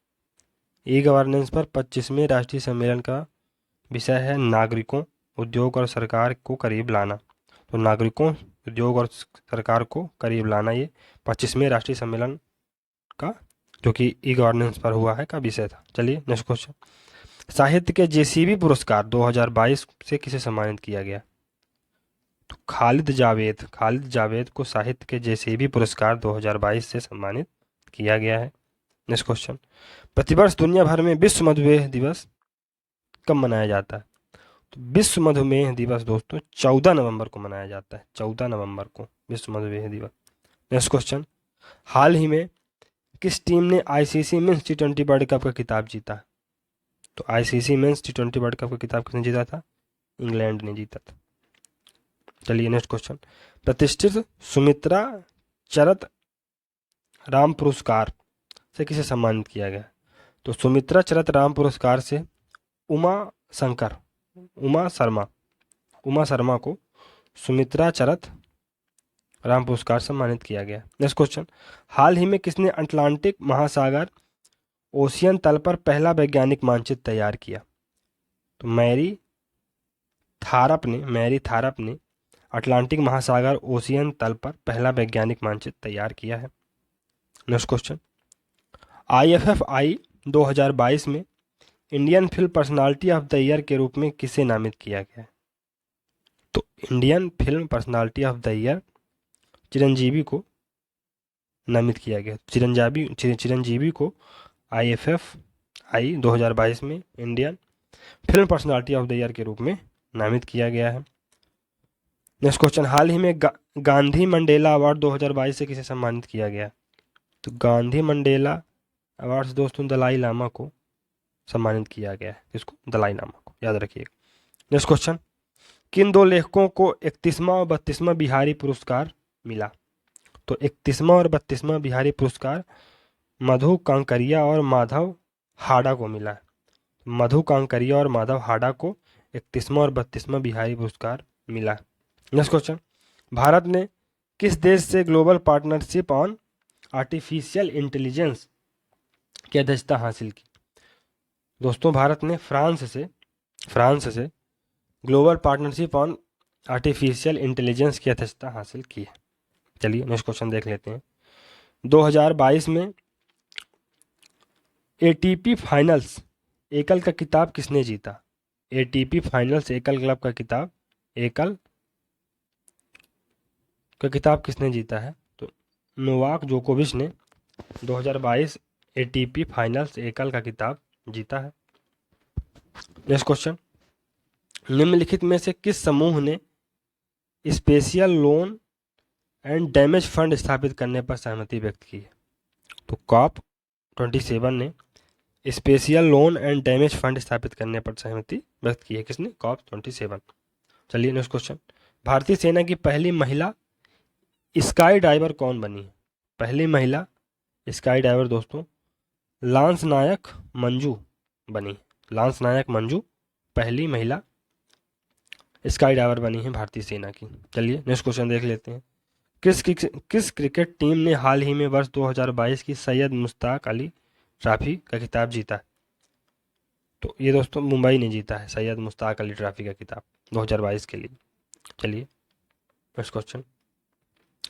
Speaker 1: ई गवर्नेंस पर 25वें राष्ट्रीय सम्मेलन का विषय है नागरिकों, उद्योग और सरकार को करीब लाना। तो नागरिकों, उद्योग और सरकार को करीब लाना ये 25वें राष्ट्रीय सम्मेलन का, जो कि ई गवर्नेंस पर हुआ है, का विषय था। चलिए नेक्स्ट क्वेश्चन, साहित्य के जेसीबी पुरस्कार 2022 से किसे सम्मानित किया गया? तो खालिद जावेद को साहित्य के जेसीबी पुरस्कार 2022 से सम्मानित किया गया है। नेक्स्ट क्वेश्चन, प्रतिवर्ष दुनिया भर में विश्व मधुमेह दिवस कब मनाया जाता है? तो विश्व मधुमेह दिवस दोस्तों 14 नवंबर को मनाया जाता है, 14 नवंबर को विश्व मधुमेह दिवस। नेक्स्ट क्वेश्चन, हाल ही में किस टीम ने आईसीसी मेंस टी20 वर्ल्ड कप का खिताब जीता? तो आईसीसी मेंस टी20 वर्ल्ड कप का खिताब किसने जीता था? इंग्लैंड ने जीता था। चलिए नेक्स्ट क्वेश्चन, प्रतिष्ठित सुमित्रा चरत राम पुरस्कार से किसे सम्मानित किया गया? तो सुमित्रा चरत राम पुरस्कार से उमा शर्मा को सुमित्रा चरत राम पुरस्कार सम्मानित किया गया। नेक्स्ट क्वेश्चन, हाल ही में किसने अटलांटिक महासागर ओशियन तल पर पहला वैज्ञानिक मानचित्र तैयार किया? तो मैरी थारप ने अटलांटिक महासागर ओशियन तल पर पहला वैज्ञानिक मानचित्र तैयार किया है। नेक्स्ट क्वेश्चन, IFFI 2022 में Indian film personality of the year के रूप में किसे नामित किया गया है? तो Indian film personality of the year Chiranjeevi को नामित किया गया। चिरंजीवी को IFFI 2022 में Indian film personality of the year के रूप में नामित किया गया है। नेक्स्ट क्वेश्चन, हाल ही में गांधी मंडेला अवार्ड 2022 से किसे सम्मानित किया गया? तो गांधी मंडेला अवार्ड से दोस्तों दलाई लामा को सम्मानित किया गया है। इसको दलाई लामा को याद रखिएगा। नेक्स्ट क्वेश्चन, किन दो लेखकों को 31वां और 32वां बिहारी पुरस्कार मिला? तो 31वां और 32वां बिहारी पुरस्कार मधु कांकरिया और माधव हाड़ा को मिला है। मधु कांकरिया और माधव हाड़ा को 31वां और 32वां बिहारी पुरस्कार मिला है। नेक्स्ट क्वेश्चन, भारत ने किस देश से global partnership on artificial intelligence की अध्यक्षता हासिल की? दोस्तों भारत ने फ्रांस से global partnership on artificial intelligence की अध्यक्षता हासिल की है। चलिए नेक्स्ट क्वेश्चन देख लेते हैं। 2022 में एटीपी फाइनल्स एकल का किताब किसने जीता? एटीपी फाइनल्स एकल क्लब का किताब किसने जीता है? तो नोवाक जोकोविच ने 2022 एटीपी फाइनल्स एकल का किताब जीता है। नेक्स्ट क्वेश्चन, निम्नलिखित में से किस समूह ने special loan and damage fund स्थापित करने पर सहमति व्यक्त की है? तो कॉप 27 ने special loan and damage fund स्थापित करने पर सहमति व्यक्त की है। किसने? कॉप 27। चलिए नेक्स्ट क्वेश्चन, भारतीय सेना की पहली महिला स्काई डाइवर कौन बनी है? पहली महिला स्काई डाइवर दोस्तों लांस नायक मंजू बनी। लांस नायक मंजू पहली महिला स्काई डाइवर बनी है भारतीय सेना की। चलिए नेक्स्ट क्वेश्चन देख लेते हैं। किस क्रिकेट टीम ने हाल ही में वर्ष 2022 की सैयद मुश्ताक अली ट्रॉफी का खिताब जीता है? तो ये दोस्तों मुंबई ने जीता है सैयद मुश्ताक अली ट्रॉफी का खिताब 2022 के लिए। चलिए नेक्स्ट क्वेश्चन,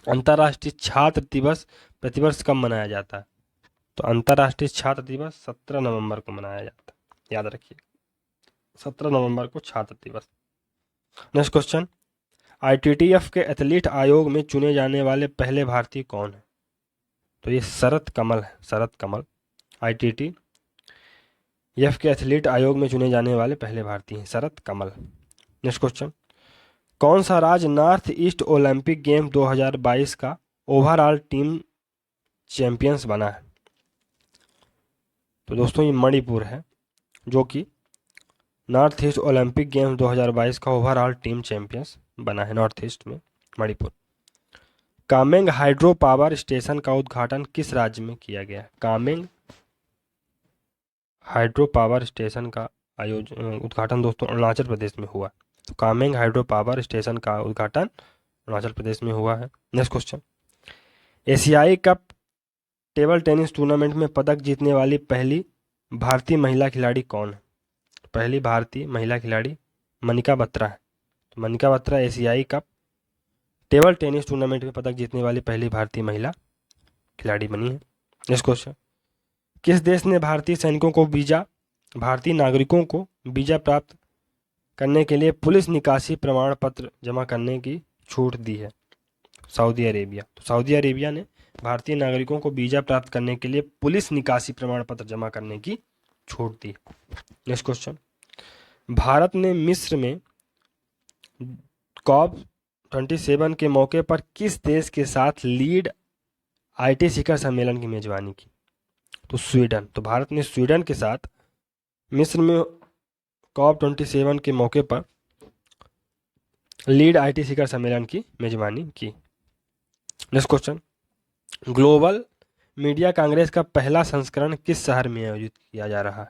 Speaker 1: अंतर्राष्ट्रीय छात्र दिवस प्रतिवर्ष कब मनाया जाता है? तो अंतर्राष्ट्रीय छात्र दिवस 17 नवंबर को मनाया जाता है, याद रखिए 17 नवंबर को छात्र दिवस। नेक्स्ट क्वेश्चन, आईटीटीएफ के एथलीट आयोग में चुने जाने वाले पहले भारतीय कौन है? तो ये शरत कमल है, शरत कमल आईटीटीएफ के एथलीट आयोग में चुने जाने वाले पहले भारतीय हैं, शरत कमल। नेक्स्ट क्वेश्चन, कौन सा राज्य नॉर्थ ईस्ट ओलंपिक गेम 2022 का ओवरऑल टीम चैंपियंस बना है? तो दोस्तों ये मणिपुर है जो कि नॉर्थ ईस्ट ओलंपिक गेम्स 2022 का ओवरऑल टीम चैंपियंस बना है, नॉर्थ ईस्ट में Manipur. Kameng hydro power station का उद्घाटन किस राज्य में किया गया है? कामेंग हाइड्रो पावर स्टेशन का उद्घाटन दोस्तों अरुणाचल प्रदेश में हुआ। तो कामेंग हाइड्रो पावर स्टेशन का उद्घाटन अरुणाचल प्रदेश में हुआ है। नेक्स्ट क्वेश्चन, एशियाई कप टेबल टेनिस टूर्नामेंट में पदक जीतने वाली पहली भारतीय महिला खिलाड़ी कौन है? पहली भारतीय महिला खिलाड़ी मनिका बत्रा है। तो मनिका बत्रा एशियाई कप टेबल टेनिस टूर्नामेंट में पदक जीतने वाली पहली भारतीय महिला खिलाड़ी बनी है। नेक्स्ट क्वेश्चन, किस देश ने भारतीय नागरिकों को वीजा प्राप्त करने के लिए पुलिस निकासी प्रमाण पत्र जमा करने की छूट दी है? Saudi Arabia. तो सऊदी अरेबिया ने भारतीय नागरिकों को वीजा प्राप्त करने के लिए पुलिस निकासी प्रमाण पत्र जमा करने की छूट दी। नेक्स्ट क्वेश्चन, भारत ने मिस्र में कॉप 27 के मौके पर किस देश के साथ लीड आईटी शिखर सम्मेलन की मेजबानी की? तो स्वीडन। तो भारत ने स्वीडन के साथ मिस्र में कॉप 27 के मौके पर लीड आईटी शिखर सम्मेलन की मेजबानी की। Next question, global media Congress का पहला संस्करण किस शहर में आयोजित किया जा रहा है?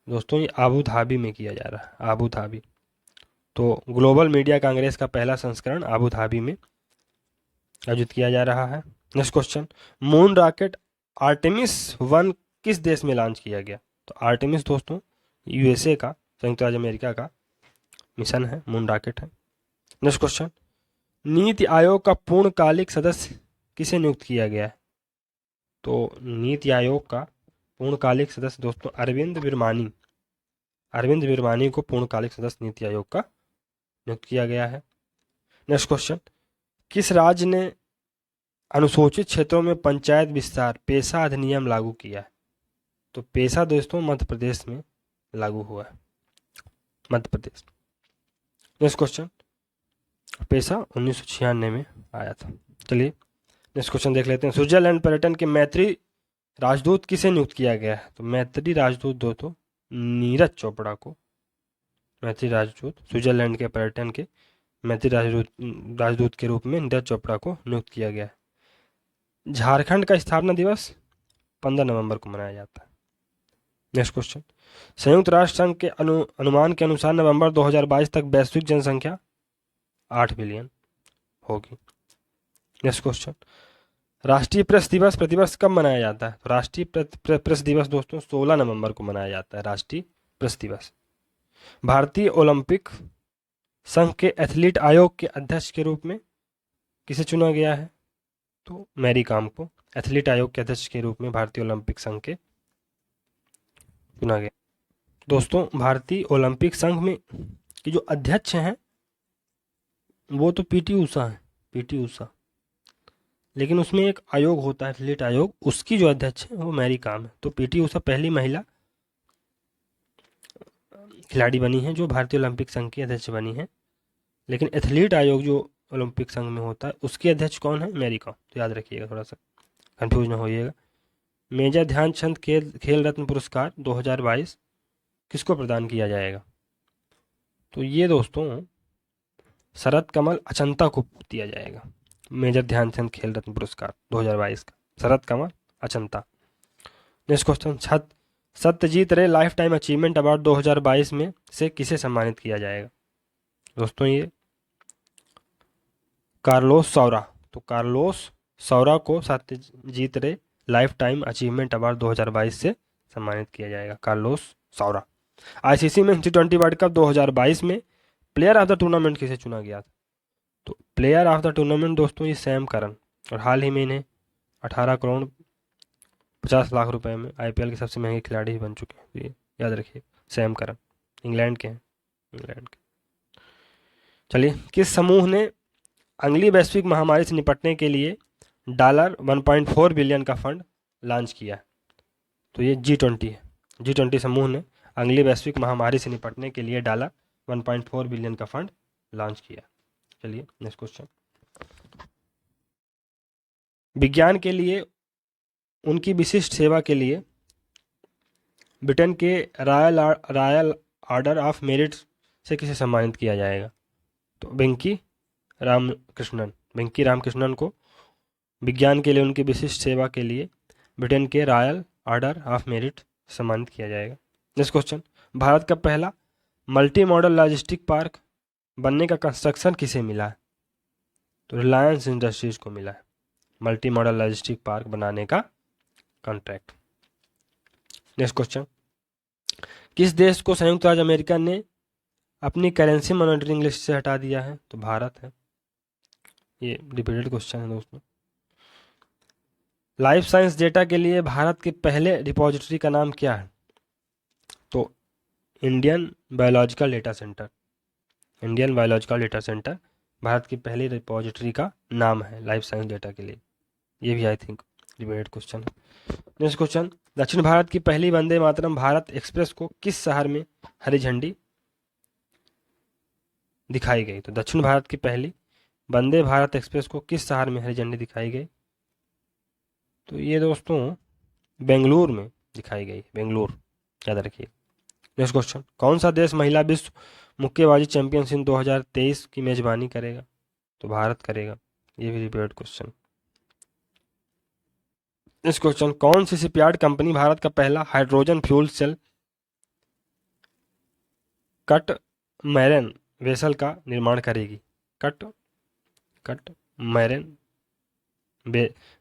Speaker 1: दोस्तों ये आबू धाबी में किया जा रहा है, आबू धाबी। तो ग्लोबल मीडिया कांग्रेस का पहला संस्करण आबू धाबी में आयोजित किया जा रहा है। Next question, moon rocket Artemis 1 किस देश में लॉन्च किया गया? तो आर्टेमिस दोस्तों यूएसए का, संयुक्त राज्य अमेरिका का मिशन है, मून रॉकेट है। नेक्स्ट क्वेश्चन, नीति आयोग का पूर्णकालिक सदस्य किसे नियुक्त किया गया है? तो नीति आयोग का पूर्णकालिक सदस्य दोस्तों अरविंद विरमानी को पूर्णकालिक सदस्य नीति आयोग का नियुक्त किया गया है। नेक्स्ट क्वेश्चन, किस राज्य ने अनुसूचित क्षेत्रों में पंचायत विस्तार पेशा अधिनियम लागू किया है? तो पेशा दोस्तों मध्य प्रदेश में लागू हुआ है, मध्य प्रदेश। नेक्स्ट क्वेश्चन, पेशा 1996 में आया था। चलिए नेक्स्ट क्वेश्चन देख लेते हैं। स्विट्जरलैंड पर्यटन के मैत्री राजदूत किसे नियुक्त किया गया है? तो मैत्री राजदूत दोस्तों नीरज चोपड़ा को, मैत्री राजदूत स्विट्जरलैंड के पर्यटन के मैत्री राजदूत के रूप में नीरज चोपड़ा को नियुक्त किया गया है। झारखंड का स्थापना दिवस 15 नवंबर को मनाया जाता है। नेक्स्ट क्वेश्चन, संयुक्त राष्ट्र संघ के अनुमान के अनुसार नवंबर 2022 तक वैश्विक जनसंख्या 8 बिलियन होगी। नेक्स्ट क्वेश्चन, राष्ट्रीय प्रेस दिवस प्रतिवर्ष कब मनाया जाता है? तो राष्ट्रीय प्रेस दिवस दोस्तों 16 नवंबर को मनाया जाता है, राष्ट्रीय प्रेस दिवस। भारतीय ओलंपिक संघ के एथलीट आयोग के अध्यक्ष के रूप में किसे चुना गया है? तो मैरी कॉम को एथलीट आयोग के अध्यक्ष के रूप में भारतीय ओलंपिक संघ के चुना गया। दोस्तों, भारतीय ओलंपिक संघ में की जो अध्यक्ष हैं वो तो पीटी उषा है, पीटी उषा, लेकिन उसमें एक आयोग होता है एथलीट आयोग, उसकी जो अध्यक्ष है वो मैरी कॉम है। तो पीटी उषा पहली महिला खिलाड़ी बनी है जो भारतीय ओलंपिक संघ की अध्यक्ष बनी है, लेकिन एथलीट आयोग जो ओलंपिक संघ में होता है उसके अध्यक्ष कौन है? मैरी कॉम। तो याद रखिएगा, थोड़ा सा कंफ्यूज ना होइएगा। मेजर ध्यानचंद खेल रत्न पुरस्कार 2022 किसको प्रदान किया जाएगा? तो ये दोस्तों शरद कमल अचंता को दिया जाएगा, मेजर ध्यानचंद खेल रत्न पुरस्कार 2022 का शरद कमल अचंता। नेक्स्ट क्वेश्चन, सत्यजीत रे लाइफ टाइम अचीवमेंट अवार्ड 2022 में से किसे सम्मानित किया जाएगा? दोस्तों ये कार्लोस सौरा। तो कार्लोस सौरा को सत्यजीत रे लाइफ टाइम अचीवमेंट अवार्ड 2022 से सम्मानित किया जाएगा, कार्लोस सौरा। आईसीसी में T20 वर्ल्ड कप 2022 में प्लेयर ऑफ द टूर्नामेंट किसे चुना गया था? तो प्लेयर ऑफ द टूर्नामेंट दोस्तों ये सैम करन, और हाल ही में इन्हें 18 करोड़ 50 लाख रुपए में आईपीएल के सबसे महंगे खिलाड़ी ही बन चुके हैं। तो ये याद रखिए, सैम करन इंग्लैंड के हैं, इंग्लैंड के। चलिए, किस समूह ने अगली वैश्विक महामारी से निपटने के लिए $1.4 बिलियन का फंड लॉन्च किया है? तो ये G20 है। G20 समूह ने अगली वैश्विक महामारी से निपटने के लिए $1.4 बिलियन का फंड लॉन्च किया। चलिए नेक्स्ट क्वेश्चन, विज्ञान के लिए उनकी विशिष्ट सेवा के लिए ब्रिटेन के रॉयल ऑर्डर ऑफ मेरिट से किसे सम्मानित किया जाएगा? तो वेंकी रामकृष्णन को विज्ञान के लिए उनकी विशिष्ट सेवा के लिए ब्रिटेन के रॉयल ऑर्डर ऑफ मेरिट सम्मानित किया जाएगा। नेक्स्ट क्वेश्चन, भारत का पहला मल्टी मॉडल लॉजिस्टिक पार्क बनने का कंस्ट्रक्शन किसे मिला है? तो रिलायंस इंडस्ट्रीज को मिला है मल्टी मॉडल लॉजिस्टिक पार्क बनाने का कॉन्ट्रैक्ट। नेक्स्ट क्वेश्चन, किस देश को संयुक्त राज्य अमेरिका ने अपनी करेंसी मॉनिटरिंग लिस्ट से हटा दिया है? तो भारत है। ये रिपीटेड क्वेश्चन है दोस्तों। लाइफ साइंस डेटा के लिए भारत के पहले रिपोजिटरी का नाम क्या है? तो Indian biological data centre, Indian biological data centre Bharat की पहली रिपोजिटरी का नाम है लाइफ साइंस डेटा के लिए। ये भी आई थिंक रिपीटेड क्वेश्चन है। नेक्स्ट क्वेश्चन, दक्षिण भारत की पहली वंदे मातरम भारत एक्सप्रेस को किस शहर में हरी झंडी दिखाई गई? तो दक्षिण भारत की पहली वंदे भारत एक्सप्रेस को किस शहर में हरी झंडी दिखाई गई? तो ये दोस्तों बेंगलुरु में दिखाई गई, बेंगलुरु, याद रखिए। नेक्स्ट क्वेश्चन, कौन सा देश महिला विश्व मुक्केबाजी चैंपियनशिप 2023 की मेजबानी करेगा? तो भारत करेगा। ये भी रिपीटेड क्वेश्चन। नेक्स्ट क्वेश्चन, कौन सी शिपयार्ड कंपनी भारत का पहला hydrogen fuel cell catamaran vessel का निर्माण करेगी? कट मैरन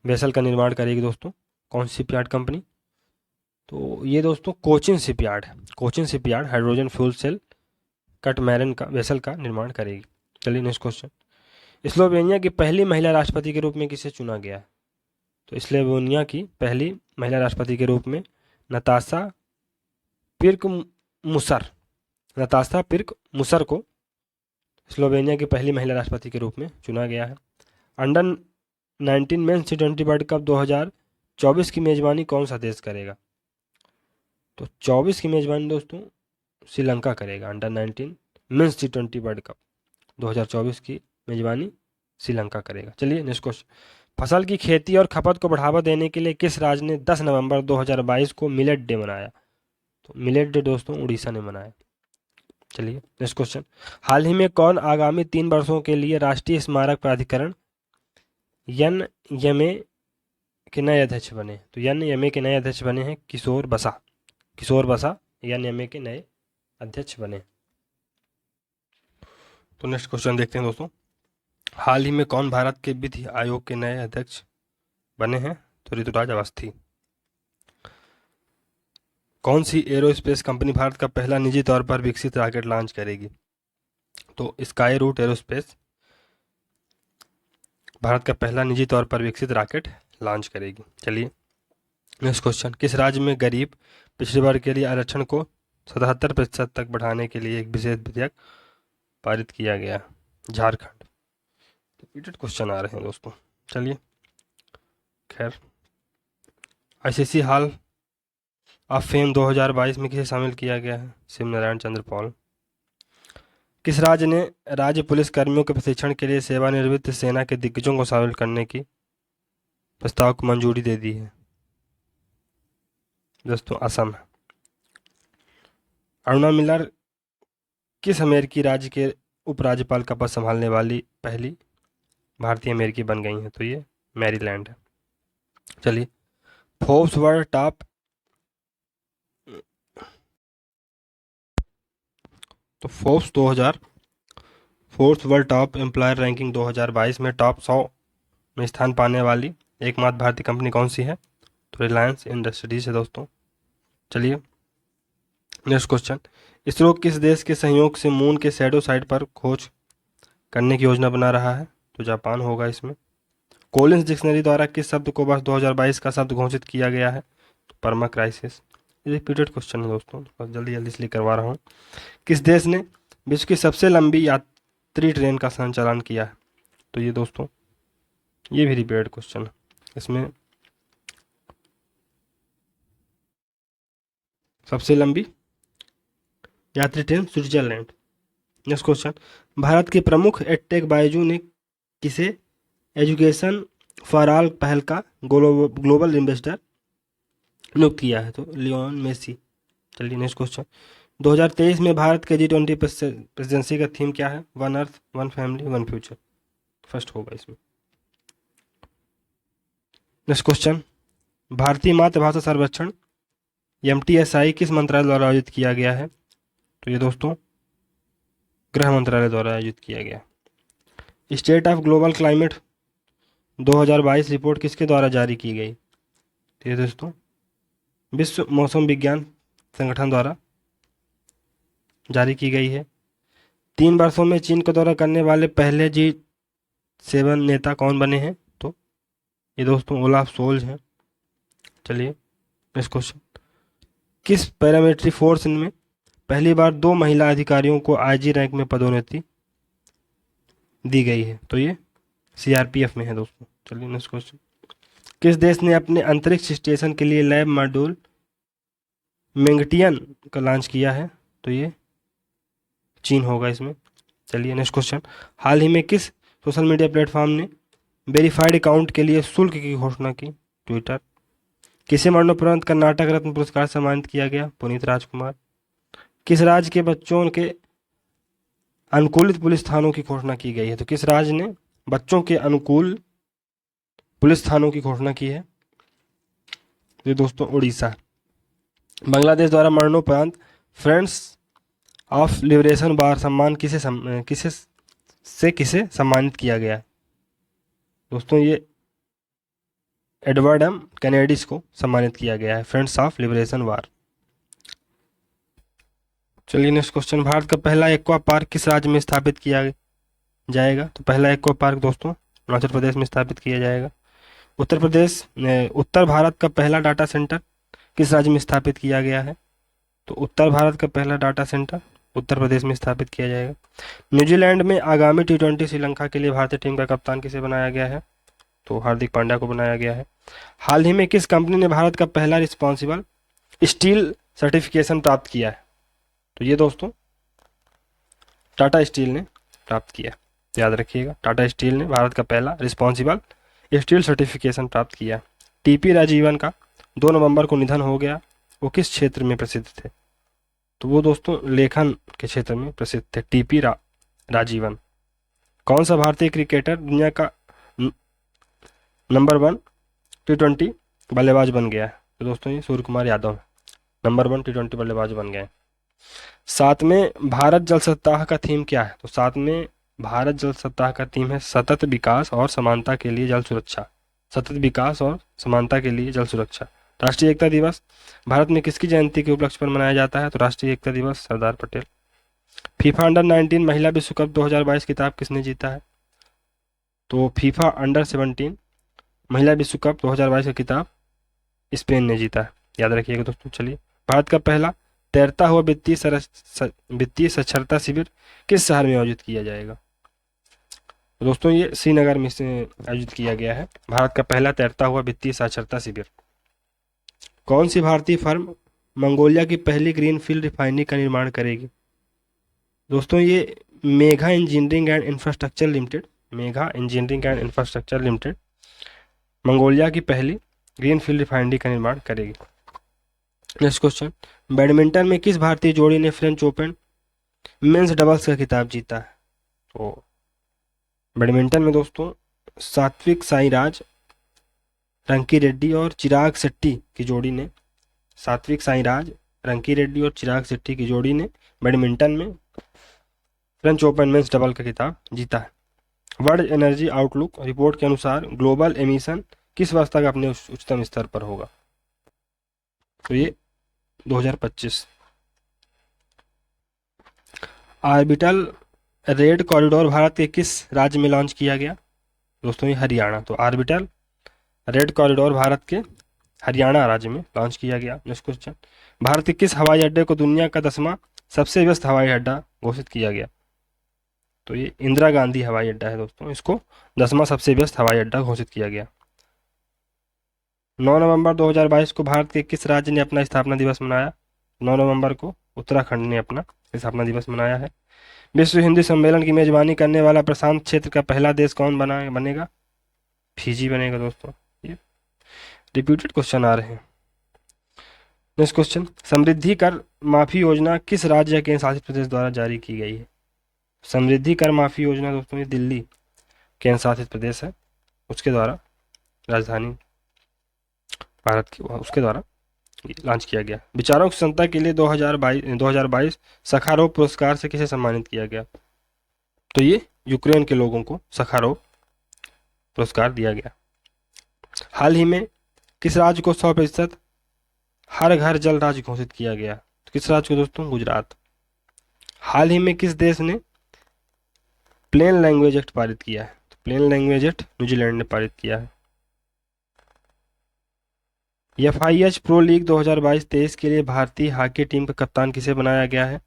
Speaker 1: वेसल का निर्माण करेगी दोस्तों कौन सी शिपयार्ड कंपनी? तो ये दोस्तों कोचिन शिपयार्ड है, Cochin shipyard hydrogen fuel cell catamaran का वेसल का निर्माण करेगी। चलिए नेक्स्ट क्वेश्चन, स्लोवेनिया की पहली महिला राष्ट्रपति के रूप में किसे चुना गया है? तो स्लोवेनिया की पहली महिला राष्ट्रपति के रूप में नताशा पिर्क मुसर को स्लोवेनिया की पहली महिला राष्ट्रपति के रूप में चुना गया है। Under 19 mains T20 world cup 2024 की मेजबानी कौन सा देश करेगा? तो 24 की मेजबानी दोस्तों श्रीलंका करेगा। Under 19 mains T20 world cup 2024 की मेजबानी श्रीलंका करेगा। चलिए नेक्स्ट क्वेश्चन, फसल की खेती और खपत को बढ़ावा देने के लिए किस राज्य ने 10 नवंबर 2022 को मिलेट डे मनाया? तो मिलेट डे दोस्तों उड़ीसा ने मनाया। चलिए नेक्स्ट क्वेश्चन, हाल ही में कौन आगामी 3 वर्षों के लिए राष्ट्रीय स्मारक प्राधिकरण NMA के नए अध्यक्ष बने? तो NMA के नए अध्यक्ष बने हैं किशोर बसा NMA के नए अध्यक्ष बने। तो नेक्स्ट क्वेश्चन देखते हैं दोस्तों, हाल ही में कौन भारत के विधि आयोग के नए अध्यक्ष बने हैं? तो ऋतुराज अवस्थी। कौन सी एरोस्पेस कंपनी भारत का पहला निजी तौर पर विकसित रॉकेट लॉन्च करेगी? तो स्काई रूट एरोस्पेस भारत का पहला निजी तौर पर विकसित रॉकेट लॉन्च करेगी। चलिए नेक्स्ट क्वेश्चन, किस राज्य में गरीब पिछड़े वर्ग के लिए आरक्षण को 77% तक बढ़ाने के लिए एक विशेष विधेयक पारित किया गया? झारखंड। रिपीटेड क्वेश्चन आ रहे हैं दोस्तों। चलिए खैर, आईसीसी हॉल ऑफ फेम 2022 में किसे शामिल किया गया है? शिव नारायण चंद्र पॉल। किस राज्य ने राज्य पुलिस कर्मियों के प्रशिक्षण के लिए सेवानिवृत्त सेना के दिग्गजों को शामिल करने की प्रस्ताव को मंजूरी दे दी है? दोस्तों असम। अरुणा मिलर किस अमेरिकी राज्य के उपराज्यपाल का पद संभालने वाली पहली भारतीय अमेरिकी बन गई हैं? तो ये मैरीलैंड है। चलिए, फोर्ब्स वर्ल्ड टॉप तो Forbes world top employer ranking 2022 में टॉप 100 में स्थान पाने वाली एकमात्र भारतीय कंपनी कौन सी है? तो रिलायंस इंडस्ट्रीज है दोस्तों। चलिए नेक्स्ट क्वेश्चन, इसरो किस देश के सहयोग से मून के शैडो साइड पर खोज करने की योजना बना रहा है? तो जापान होगा इसमें। कोलिंस डिक्शनरी द्वारा किस शब्द को वर्ष 2022 का शब्द घोषित किया गया है? तो परमा क्राइसिस। रिपीटेड क्वेश्चन है दोस्तों, बस जल्दी जल्दी इसलिए करवा रहा हूँ। किस देश ने विश्व की सबसे लंबी यात्री ट्रेन का संचालन किया है? तो ये दोस्तों ये भी रिपीटेड क्वेश्चन है। इसमें सबसे लंबी यात्री train Switzerland. Next question, Bharat के प्रमुख एडटेक बायजू ने किसे एजुकेशन फॉर ऑल पहल का ग्लोबल एम्बेसडर नियुक्त किया है? तो लियोन मेसी। चलिए नेक्स्ट क्वेश्चन, 2023 में भारत के G20 प्रेसिडेंसी का थीम क्या है? One earth one family one future. First होगा इसमें। नेक्स्ट क्वेश्चन, भारतीय मातृभाषा सर्वेक्षण MTSI किस मंत्रालय द्वारा आयोजित किया गया है? तो ये दोस्तों गृह मंत्रालय द्वारा आयोजित किया गया। State of global climate 2022 report किसके द्वारा जारी की गई? तो ये दोस्तों विश्व मौसम विज्ञान संगठन द्वारा जारी की गई है। 3 वर्षों में चीन का दौरा करने वाले पहले G7 नेता कौन बने हैं? तो ये दोस्तों ओलाफ सोल्ज हैं। चलिए नेक्स्ट क्वेश्चन, किस पैरामिलिट्री फोर्स में पहली बार 2 महिला अधिकारियों को IG रैंक में पदोन्नति दी गई है? तो ये CRPF में है दोस्तों। चलिए नेक्स्ट क्वेश्चन, किस देश ने अपने अंतरिक्ष स्टेशन के लिए लैब मॉड्यूल मेंगटियन का लॉन्च किया है? तो ये चीन होगा इसमें। चलिए नेक्स्ट क्वेश्चन, हाल ही में किस सोशल मीडिया प्लेटफॉर्म ने वेरीफाइड अकाउंट के लिए शुल्क की घोषणा की? ट्विटर। किसे मरणोपरांत कर्नाटक रत्न पुरस्कार सम्मानित किया गया? पुनीत राजकुमार। किस राज्य के बच्चों के अनुकूलित पुलिस थानों की घोषणा की गई है? तो किस राज्य ने बच्चों के अनुकूल पुलिस थानों की घोषणा की है? ये दोस्तों उड़ीसा। बांग्लादेश द्वारा मरणोपरांत फ्रेंड्स ऑफ लिबरेशन बार सम्मान किसे सम्मानित किया गया है? दोस्तों ये एडवर्ड एम कैनेडिस को सम्मानित किया गया है, फ्रेंड्स ऑफ लिबरेशन वार। चलिए नेक्स्ट क्वेश्चन, भारत का पहला एक्वा पार्क किस राज्य में स्थापित किया जाएगा? तो पहला एक्वा पार्क दोस्तों अरुणाचल प्रदेश में स्थापित किया जाएगा। उत्तर भारत का पहला डाटा सेंटर किस राज्य में स्थापित किया गया है? तो उत्तर भारत का पहला डाटा सेंटर उत्तर प्रदेश में स्थापित किया जाएगा। न्यूजीलैंड में आगामी T20 श्रीलंका के लिए भारतीय टीम का कप्तान किसे बनाया गया है? तो हार्दिक पांड्या को बनाया गया है। हाल ही में किस कंपनी ने भारत का पहला रिस्पॉन्सिबल स्टील सर्टिफिकेशन प्राप्त किया है? तो ये दोस्तों टाटा स्टील ने प्राप्त किया। याद रखिएगा, टाटा स्टील ने भारत का पहला रिस्पॉन्सिबल स्टील सर्टिफिकेशन प्राप्त किया। TP राजीवन का 2 नवंबर को निधन हो गया। वो किस क्षेत्र में प्रसिद्ध थे? तो वो दोस्तों लेखन के क्षेत्र में प्रसिद्ध थे। TP राजीवन। कौन सा भारतीय क्रिकेटर दुनिया का नंबर 1 T20 बल्लेबाज बन गया है? तो दोस्तों ये सूर्य कुमार यादव नंबर 1 T20 बल्लेबाज बन गए। 7वें भारत जल सप्ताह का थीम क्या है? तो 7वें भारत जल सप्ताह का थीम है सतत विकास और समानता के लिए जल सुरक्षा। सतत विकास और समानता के लिए जल सुरक्षा। राष्ट्रीय एकता दिवस भारत में किसकी जयंती के उपलक्ष्य पर मनाया जाता है? तो राष्ट्रीय एकता दिवस सरदार पटेल। फीफा अंडर 19 महिला विश्व कप 2022 खिताब किसने जीता है? तो फीफा अंडर 17 महिला विश्व कप 2022 का खिताब स्पेन ने जीता है, याद रखिएगा दोस्तों। चलिए, भारत का पहला तैरता हुआ वित्तीय साक्षरता शिविर किस शहर में आयोजित किया जाएगा? तो दोस्तों ये श्रीनगर में से आयोजित किया गया है भारत का पहला तैरता हुआ वित्तीय साक्षरता शिविर। कौन सी भारतीय फर्म मंगोलिया की पहली ग्रीनफील्ड रिफाइनरी का निर्माण करेगी? दोस्तों ये Megha engineering and infrastructure limited Mongolia की पहली ग्रीनफील्ड रिफाइनरी का निर्माण करेगी। नेक्स्ट क्वेश्चन, बैडमिंटन में किस भारतीय जोड़ी ने फ्रेंच ओपन मेंस डबल्स का खिताब जीता है? तो बैडमिंटन में दोस्तों सात्विक साईराज रंकी रेड्डी और चिराग शेट्टी की जोड़ी ने बैडमिंटन में फ्रेंच ओपन मेंस डबल का खिताब जीता है। वर्ल्ड एनर्जी आउटलुक रिपोर्ट के अनुसार ग्लोबल एमिशन किस वर्ष तक अपने उच्चतम स्तर पर होगा? तो ये 2025। ऑर्बिटल रेड कॉरिडोर भारत के किस राज्य में लॉन्च किया गया? दोस्तों ये हरियाणा। तो ऑर्बिटल रेड कॉरिडोर भारत के हरियाणा राज्य में लॉन्च किया गया। नेक्स्ट क्वेश्चन, भारत के किस हवाई अड्डे को दुनिया का 10वां सबसे व्यस्त हवाई अड्डा घोषित किया गया? तो ये इंदिरा गांधी हवाई अड्डा है दोस्तों, इसको 10वां सबसे व्यस्त हवाई अड्डा घोषित किया गया। 9 नवंबर 2022 को भारत के किस राज्य ने अपना स्थापना दिवस मनाया? 9 नवंबर को उत्तराखंड ने अपना स्थापना दिवस मनाया है। विश्व हिंदी सम्मेलन की मेजबानी करने वाला प्रशांत क्षेत्र का पहला देश कौन बनेगा? फिजी बनेगा दोस्तों। ये रिपीटेड क्वेश्चन आ रहे हैं। नेक्स्ट क्वेश्चन, समृद्धि कर माफी योजना किस राज्य या केंद्र शासित प्रदेश द्वारा जारी की गई है? समृद्धि कर माफी योजना दोस्तों ये दिल्ली केंद्र शासित प्रदेश है, उसके द्वारा राजधानी भारत की उसके द्वारा लॉन्च किया गया। विचारों की क्षमता के लिए 2022 सखारोव पुरस्कार से किसे सम्मानित किया गया? तो ये यूक्रेन के लोगों को सखारोव पुरस्कार दिया गया। हाल ही में किस राज्य को 100% हर घर जल राज्य घोषित किया गया? तो किस राज्य को दोस्तों? गुजरात। हाल ही में किस देश ने प्लेन लैंग्वेज एक्ट पारित किया है? तो प्लेन लैंग्वेज एक्ट न्यूजीलैंड ने पारित किया है। FIH प्रो लीग 2022-23 के लिए भारतीय हॉकी टीम का कप्तान किसे बनाया गया है?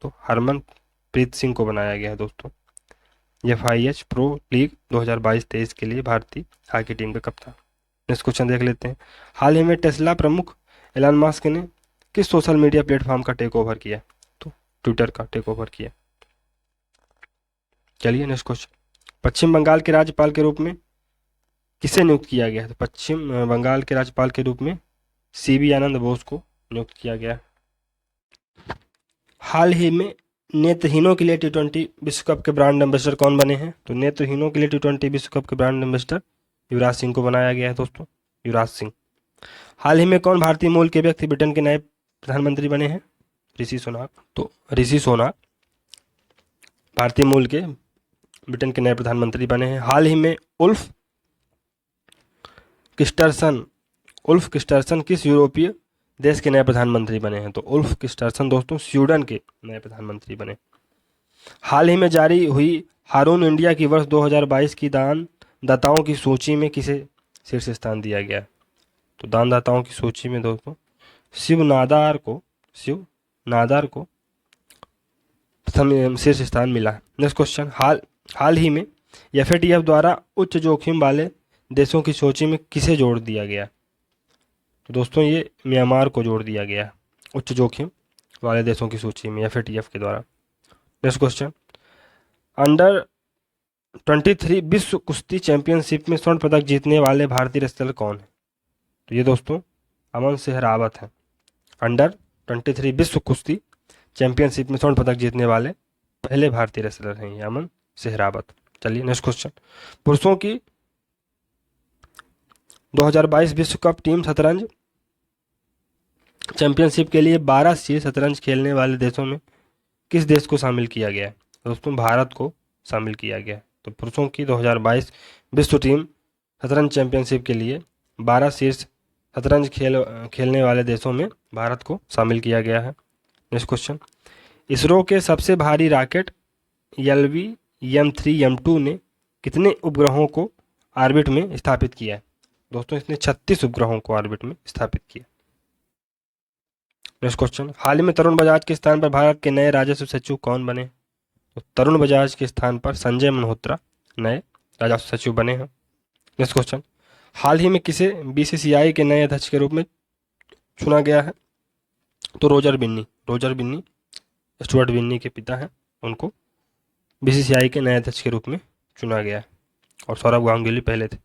Speaker 1: तो हरमनप्रीत सिंह को बनाया गया है दोस्तों। FIH प्रो लीग 2022-23 के लिए भारतीय हॉकी टीम का कप्तान। नेक्स्ट क्वेश्चन देख लेते हैं। हाल ही में टेस्ला प्रमुख एलन मस्क ने किस सोशल मीडिया प्लेटफॉर्म का टेक ओवर किया? तो ट्विटर का टेक ओवर किया। चलिए नेक्स्ट क्वेश्चन, पश्चिम बंगाल के राज्यपाल के रूप में किसे नियुक्त किया गया है? तो पश्चिम बंगाल के राज्यपाल के रूप में CB आनंद बोस को नियुक्त किया गया। हाल ही में नेत्रहीनों के लिए T20 विश्व कप के ब्रांड एम्बेसडर कौन बने हैं? तो नेत्रहीनों के लिए T20 विश्व कप के ब्रांड एम्बेसडर युवराज सिंह को बनाया गया है दोस्तों, युवराज सिंह। हाल ही में कौन भारतीय मूल के व्यक्ति ब्रिटेन के नए प्रधानमंत्री बने हैं? ऋषि सुनाक। तो ऋषि सुनाक भारतीय मूल के ब्रिटेन के नए प्रधानमंत्री बने हैं। हाल ही में उल्फ क्रिस्टर्सन किस यूरोपीय देश के नए प्रधानमंत्री बने हैं? तो उल्फ क्रिस्टर्सन दोस्तों स्वीडन के नए प्रधानमंत्री बने। हाल ही में जारी हुई हारून इंडिया की वर्ष 2022 की दानदाताओं की सूची में किसे शीर्ष स्थान दिया गया? तो दानदाताओं की सूची में दोस्तों शिव नादार को शीर्ष स्थान मिला है। नेक्स्ट क्वेश्चन, हाल ही में FATF द्वारा उच्च जोखिम वाले देशों की सूची में किसे जोड़ दिया गया? तो दोस्तों ये म्यांमार को जोड़ दिया गया उच्च जोखिम वाले देशों की सूची में FATF के द्वारा। नेक्स्ट क्वेश्चन, अंडर 23 विश्व कुश्ती चैंपियनशिप में स्वर्ण पदक जीतने वाले भारतीय रेसलर कौन है? तो ये दोस्तों अमन सेहरावत हैं। अंडर 23 विश्व कुश्ती चैंपियनशिप में स्वर्ण पदक जीतने वाले पहले भारतीय रेसलर हैं ये अमन सेहरावत। चलिए नेक्स्ट क्वेश्चन, पुरुषों की 2022 विश्व कप टीम शतरंज चैंपियनशिप के लिए 12 शीर्ष शतरंज खेलने वाले देशों में किस देश को शामिल किया गया है? दोस्तों भारत को शामिल किया गया। तो पुरुषों की 2022 विश्व टीम शतरंज चैंपियनशिप के लिए 12 शीर्ष शतरंज खेलने वाले देशों में भारत को शामिल किया गया है। नेक्स्ट क्वेश्चन, इसरो के सबसे भारी रॉकेट LV-M3 M2 ने कितने उपग्रहों को ऑर्बिट में स्थापित किया है? दोस्तों इसने 36 उपग्रहों को ऑर्बिट में स्थापित किया। नेक्स्ट क्वेश्चन, हाल ही में तरुण बजाज के स्थान पर भारत के नए राजस्व सचिव कौन बने? तो तरुण बजाज के स्थान पर संजय मल्होत्रा नए राजस्व सचिव बने हैं। नेक्स्ट क्वेश्चन, हाल ही में किसे बीसीसीआई के नए अध्यक्ष के रूप में चुना गया है? तो रोजर बिन्नी स्टुअर्ट बिन्नी के पिता हैं, उनको बीसीसीआई के नए अध्यक्ष के रूप में चुना गया है और सौरभ गांगुली पहले थे।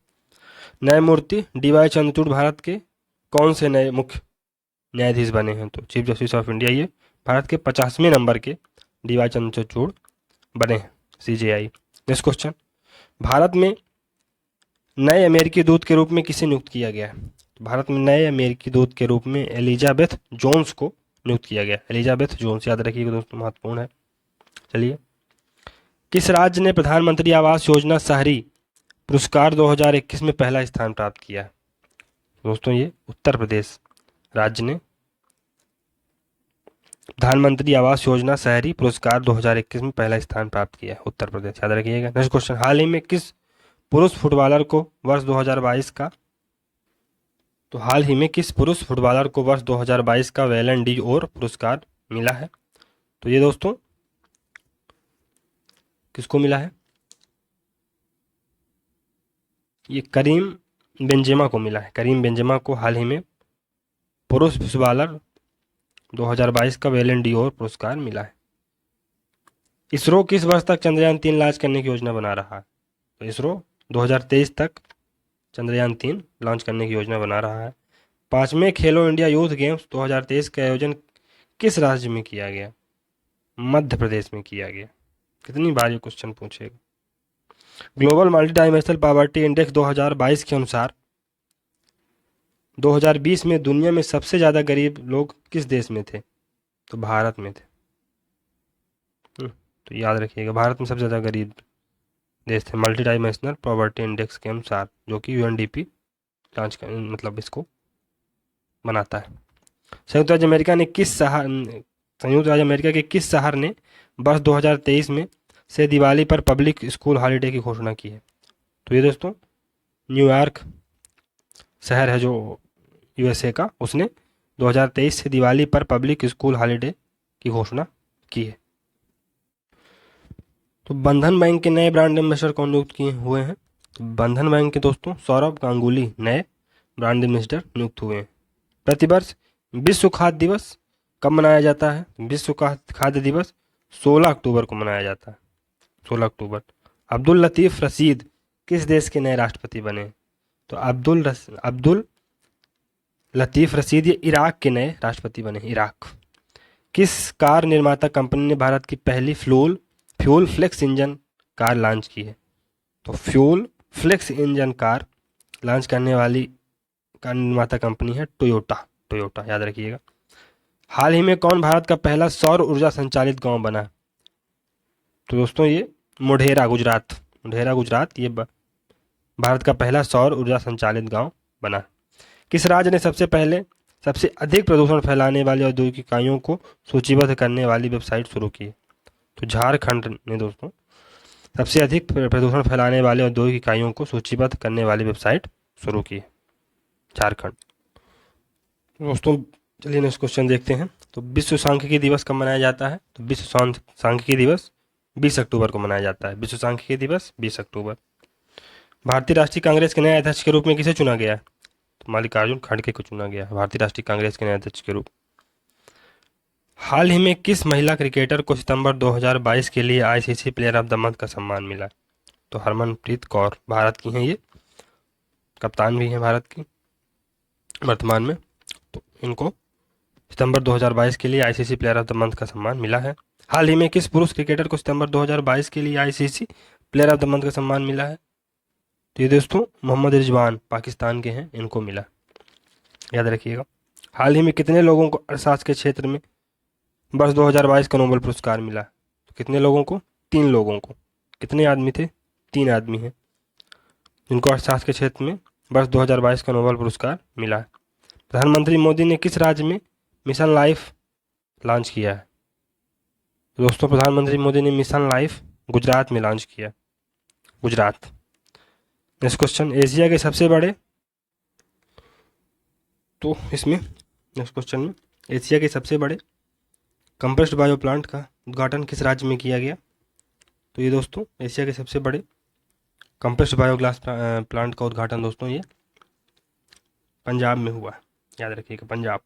Speaker 1: न्यायमूर्ति डीवाई चंद्रचूड़ भारत के कौन से नए मुख्य न्यायाधीश बने हैं? तो चीफ जस्टिस ऑफ इंडिया ये भारत के 50वें नंबर के डीवाई चंद्रचूड़ बने हैं, सीजेआई। नेक्स्ट क्वेश्चन, भारत में नए अमेरिकी दूत के रूप में किसे नियुक्त किया गया है? भारत में नए अमेरिकी दूत के रूप में एलिजाबेथ जोन्स को नियुक्त किया गया। एलिजाबेथ जोन्स याद रखिएगा दोस्तों, महत्वपूर्ण है। चलिए, किस राज्य ने प्रधानमंत्री आवास योजना शहरी पुरस्कार 2021 में पहला स्थान प्राप्त किया? दोस्तों ये उत्तर प्रदेश राज्य ने प्रधानमंत्री आवास योजना शहरी पुरस्कार 2021 में पहला स्थान प्राप्त किया, उत्तर प्रदेश, याद रखिएगा। नेक्स्ट क्वेश्चन, हाल ही में किस पुरुष फुटबॉलर को वर्ष 2022 का तो हाल ही में किस पुरुष फुटबॉलर को वर्ष 2022 का बैलन डी ओर पुरस्कार मिला है? तो ये दोस्तों किसको मिला है? ये करीम बेंजेमा को मिला है। करीम बेंजेमा को हाल ही में पुरुष फुटबॉलर 2022 का बैलन डी ओर पुरस्कार मिला है। इसरो किस वर्ष तक चंद्रयान 3 लॉन्च करने की योजना बना रहा है? तो इसरो 2023 तक चंद्रयान 3 लॉन्च करने की योजना बना रहा है। 5वें खेलो इंडिया यूथ गेम्स 2023 का आयोजन किस राज्य में किया गया? मध्य प्रदेश में किया गया। कितनी बार ये क्वेश्चन पूछेगा। Global multi dimensional poverty index 2022 के अनुसार 2020 में दुनिया में सबसे ज़्यादा गरीब लोग किस देश में थे? तो भारत में थे। तो याद रखिएगा, भारत में सबसे ज़्यादा गरीब देश थे मल्टी डायमेंशनल पॉवर्टी इंडेक्स के अनुसार, जो कि यूएनडीपी लॉन्च कर मतलब इसको बनाता है। संयुक्त राज्य अमेरिका के किस शहर ने वर्ष 2023 में से दिवाली पर पब्लिक स्कूल हॉलीडे की घोषणा की है? तो ये दोस्तों न्यूयॉर्क शहर है जो यूएसए का, उसने 2023 से दिवाली पर पब्लिक स्कूल हॉलीडे की घोषणा की है। तो बंधन बैंक के नए ब्रांड एम्बेसडर कौन नियुक्त किए हुए हैं? तो बंधन बैंक के दोस्तों सौरभ गांगुली नए ब्रांड एम्बेसडर नियुक्त हुए हैं। प्रतिवर्ष विश्व खाद्य दिवस कब मनाया जाता है? विश्व खाद्य दिवस 16 अक्टूबर को मनाया जाता है, 16 अक्टूबर। अब्दुल लतीफ़ रशीद किस देश के नए राष्ट्रपति बने? तो अब्दुल लतीफ़ रशीद ये इराक के नए राष्ट्रपति बने, इराक। किस कार निर्माता कंपनी ने भारत की पहली fuel flex engine car launch की है? तो fuel flex engine car launch करने वाली कार निर्माता कंपनी है टोयोटा, याद रखिएगा। हाल ही में कौन भारत का पहला सौर ऊर्जा संचालित गांव बना? तो दोस्तों ये मोढेरा गुजरात ये भारत का पहला सौर ऊर्जा संचालित गांव बना। किस राज्य ने सबसे अधिक प्रदूषण फैलाने वाली औद्योगिक इकाइयों को सूचीबद्ध करने वाली वेबसाइट शुरू की? तो झारखंड ने दोस्तों सबसे अधिक प्रदूषण फैलाने वाले औद्योगिक इकाइयों को सूचीबद्ध करने वाली वेबसाइट शुरू की है, झारखंड। दोस्तों चलिए नेक्स्ट क्वेश्चन देखते हैं। तो विश्व सांख्यिकी दिवस कब मनाया जाता है? तो विश्व सांख्यिकी दिवस 20 अक्टूबर को मनाया जाता है। विश्व सांख्यिकी दिवस 20 अक्टूबर। भारतीय राष्ट्रीय कांग्रेस के नए अध्यक्ष के रूप में किसे चुना गया है? तो मल्लिकार्जुन खड़गे को चुना गया है भारतीय राष्ट्रीय कांग्रेस के नए अध्यक्ष के रूप। हाल ही में किस महिला क्रिकेटर को सितंबर 2022 के लिए ICC player of the month का सम्मान मिला? तो हरमनप्रीत कौर भारत की हैं, ये कप्तान भी हैं भारत की वर्तमान में। तो इनको सितंबर 2022 के लिए ICC player of the month का सम्मान मिला है। हाल ही में किस पुरुष क्रिकेटर को सितंबर 2022 के लिए ICC player of the month का सम्मान मिला है? तो ये दोस्तों मोहम्मद रिजवान पाकिस्तान के हैं, इनको मिला, याद रखिएगा। हाल ही में कितने लोगों को अर्थशास्त्र के क्षेत्र में वर्ष 2022 का नोबेल पुरस्कार मिला? तो कितने लोगों को? 3 लोगों को। कितने आदमी थे? 3 आदमी हैं जिनको अर्थशास्त्र के क्षेत्र में वर्ष 2022 का नोबेल पुरस्कार मिला है। प्रधानमंत्री मोदी ने किस राज्य में मिशन लाइफ लॉन्च किया है? दोस्तों प्रधानमंत्री मोदी ने मिशन लाइफ गुजरात में लॉन्च किया। गुजरात। नेक्स्ट क्वेश्चन, एशिया के सबसे बड़े, तो इसमें नेक्स्ट क्वेश्चन में एशिया के सबसे बड़े कंप्रेस्ड बायो प्लांट का उद्घाटन किस राज्य में किया गया? तो ये दोस्तों एशिया के सबसे बड़े कंप्रेस्ड बायोगैस प्लांट का उद्घाटन दोस्तों ये पंजाब में हुआ, याद रखिएगा पंजाब।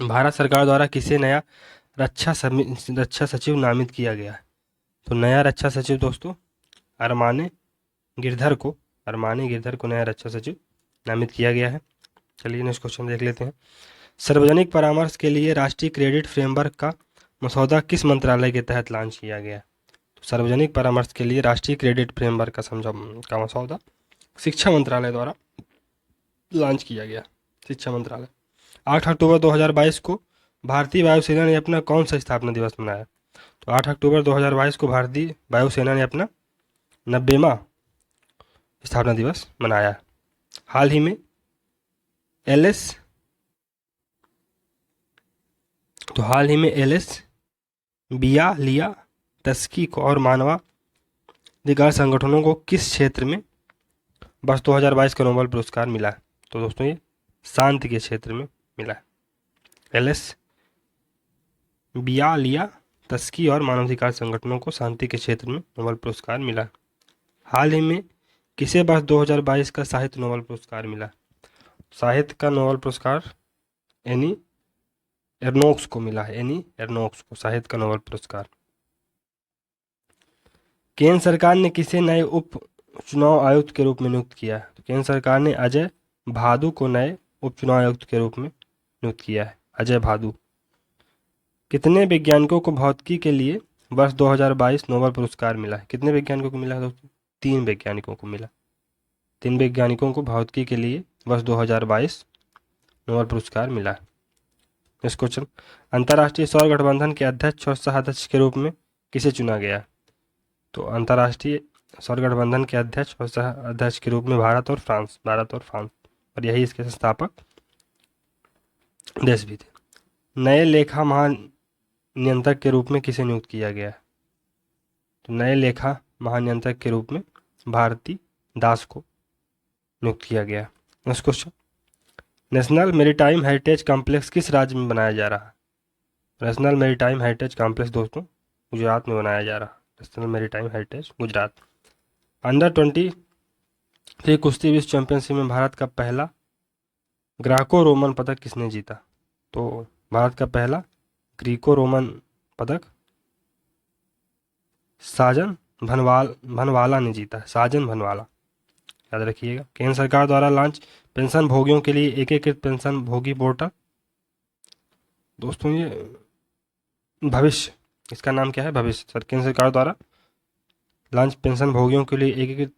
Speaker 1: भारत सरकार द्वारा किसे नया रक्षा सचिव नामित किया गया? तो नया रक्षा सचिव दोस्तों अरमाने गिरधर को नया रक्षा सचिव नामित किया गया है। चलिए नेक्स्ट क्वेश्चन देख लेते हैं। सार्वजनिक परामर्श के लिए राष्ट्रीय क्रेडिट फ्रेमवर्क का मसौदा किस मंत्रालय के तहत लॉन्च किया गया? तो सार्वजनिक परामर्श के लिए राष्ट्रीय क्रेडिट फ्रेमवर्क का मसौदा शिक्षा मंत्रालय द्वारा लॉन्च किया गया। शिक्षा मंत्रालय। 8 अक्टूबर 2022 को भारतीय वायुसेना ने अपना कौन सा स्थापना दिवस मनाया? तो 8 अक्टूबर 2022 को भारतीय वायुसेना ने अपना 90वां स्थापना दिवस मनाया। हाल ही में एलएस बिया लिया तस्की को और मानवाधिकार संगठनों को किस क्षेत्र में वर्ष 2022 का नोबेल पुरस्कार मिला? तो दोस्तों ये शांति के क्षेत्र में मिला। एलएस बिया लिया तस्की और मानवाधिकार संगठनों को शांति के क्षेत्र में नोबेल पुरस्कार मिला। हाल ही में किसे वर्ष 2022 का साहित्य नोबेल पुरस्कार मिला? साहित्य का नोबेल पुरस्कार एनी एर्नोक्स को मिला है। एनी एर्नोक्स को साहित्य का नोबेल पुरस्कार। केंद्र सरकार ने किसे नए उप चुनाव आयुक्त के रूप में नियुक्त किया? तो केंद्र सरकार ने अजय भादु को नए उप चुनाव आयुक्त के रूप में नियुक्त किया है। अजय भादु। कितने वैज्ञानिकों को भौतिकी के लिए वर्ष 2022 नोबेल पुरस्कार मिला है? कितने वैज्ञानिकों को मिला है दोस्तों? 3 वैज्ञानिकों को मिला। 3 वैज्ञानिकों को भौतिकी के लिए वर्ष 2022 नोबेल पुरस्कार मिला। नेक्स्ट क्वेश्चन, अंतर्राष्ट्रीय सौर गठबंधन के अध्यक्ष और सह अध्यक्ष के रूप में किसे चुना गया? तो अंतर्राष्ट्रीय सौर गठबंधन के अध्यक्ष और सह अध्यक्ष के रूप में भारत और फ्रांस, और यही इसके संस्थापक देश भी थे। नए लेखा महानियंत्रक के रूप में किसे नियुक्त किया गया? तो नए लेखा महानियंत्रक के रूप में भारती दास को नियुक्त किया गया। Next question, national maritime heritage complex किस राज्य में बनाया जा रहा है? नेशनल मैरीटाइम हेरिटेज कॉम्प्लेक्स दोस्तों गुजरात में बनाया जा रहा है। National maritime heritage Gujarat. Under 23 कुश्ती विश्व चैंपियनशिप में भारत का पहला ग्रीको रोमन पदक किसने जीता? तो भारत का पहला ग्रीको रोमन पदक साजन भनवाला ने जीता है। साजन भनवाला, याद रखिएगा। केंद्र सरकार द्वारा लॉन्च पेंशन भोगियों के लिए एकीकृत पेंशन भोगी पोर्टल, दोस्तों ये भविष्य, इसका नाम क्या है? भविष्य। सर केंद्र सरकार द्वारा लॉन्च पेंशन भोगियों के लिए एकीकृत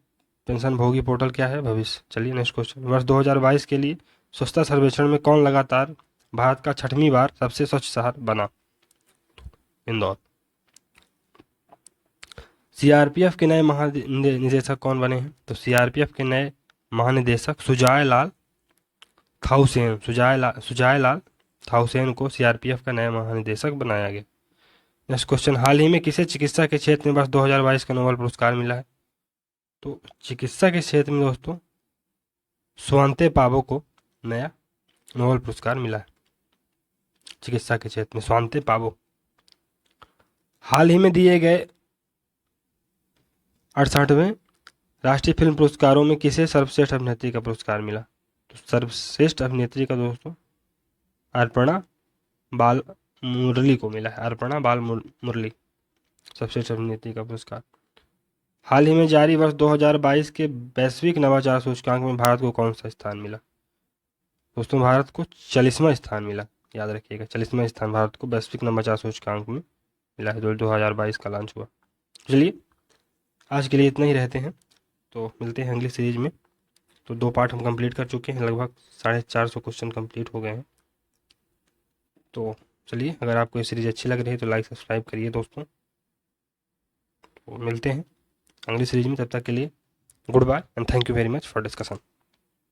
Speaker 1: पेंशन भोगी पोर्टल क्या है? भविष्य। चलिए नेक्स्ट क्वेश्चन, वर्ष 2022 के लिए स्वच्छता सर्वेक्षण में कौन लगातार भारत का 6वीं बार सबसे स्वच्छ शहर बना? इंदौर। सीआरपीएफ के नए महानिदेशक कौन बने हैं? तो सीआरपीएफ के नए महानिदेशक सुजाय लाल थाउसेन को सीआरपीएफ का नया महानिदेशक बनाया गया। नेक्स्ट क्वेश्चन, हाल ही में किसे चिकित्सा के क्षेत्र में वर्ष 2022 का नोबेल पुरस्कार मिला है? तो चिकित्सा के क्षेत्र में दोस्तों स्वांते पाबो को नया नोबेल पुरस्कार मिला है। चिकित्सा के क्षेत्र में स्वांते पाबो। हाल ही में दिए गए 68वें राष्ट्रीय फिल्म पुरस्कारों में किसे सर्वश्रेष्ठ अभिनेत्री का पुरस्कार मिला? तो सर्वश्रेष्ठ अभिनेत्री का दोस्तों अर्पणा बाल मुरली को मिला है। अर्पणा बाल मुरली सर्वश्रेष्ठ अभिनेत्री का पुरस्कार। हाल ही में जारी वर्ष 2022 के वैश्विक नवाचार सूचकांक में भारत को कौन सा स्थान मिला? दोस्तों भारत को 40वां स्थान मिला, याद रखिएगा। 40वां स्थान भारत को वैश्विक नवाचार सूचकांक में मिला है, जो 2022 का लॉन्च हुआ। चलिए आज के लिए इतना ही रहते हैं, तो मिलते हैं अगली सीरीज में। तो 2 पार्ट हम कंप्लीट कर चुके हैं, लगभग 450 क्वेश्चन कंप्लीट हो गए हैं। तो चलिए, अगर आपको ये सीरीज अच्छी लग रही है तो लाइक सब्सक्राइब करिए दोस्तों। तो मिलते हैं अगली सीरीज में, तब तक के लिए good bye and thank you very much for discussion.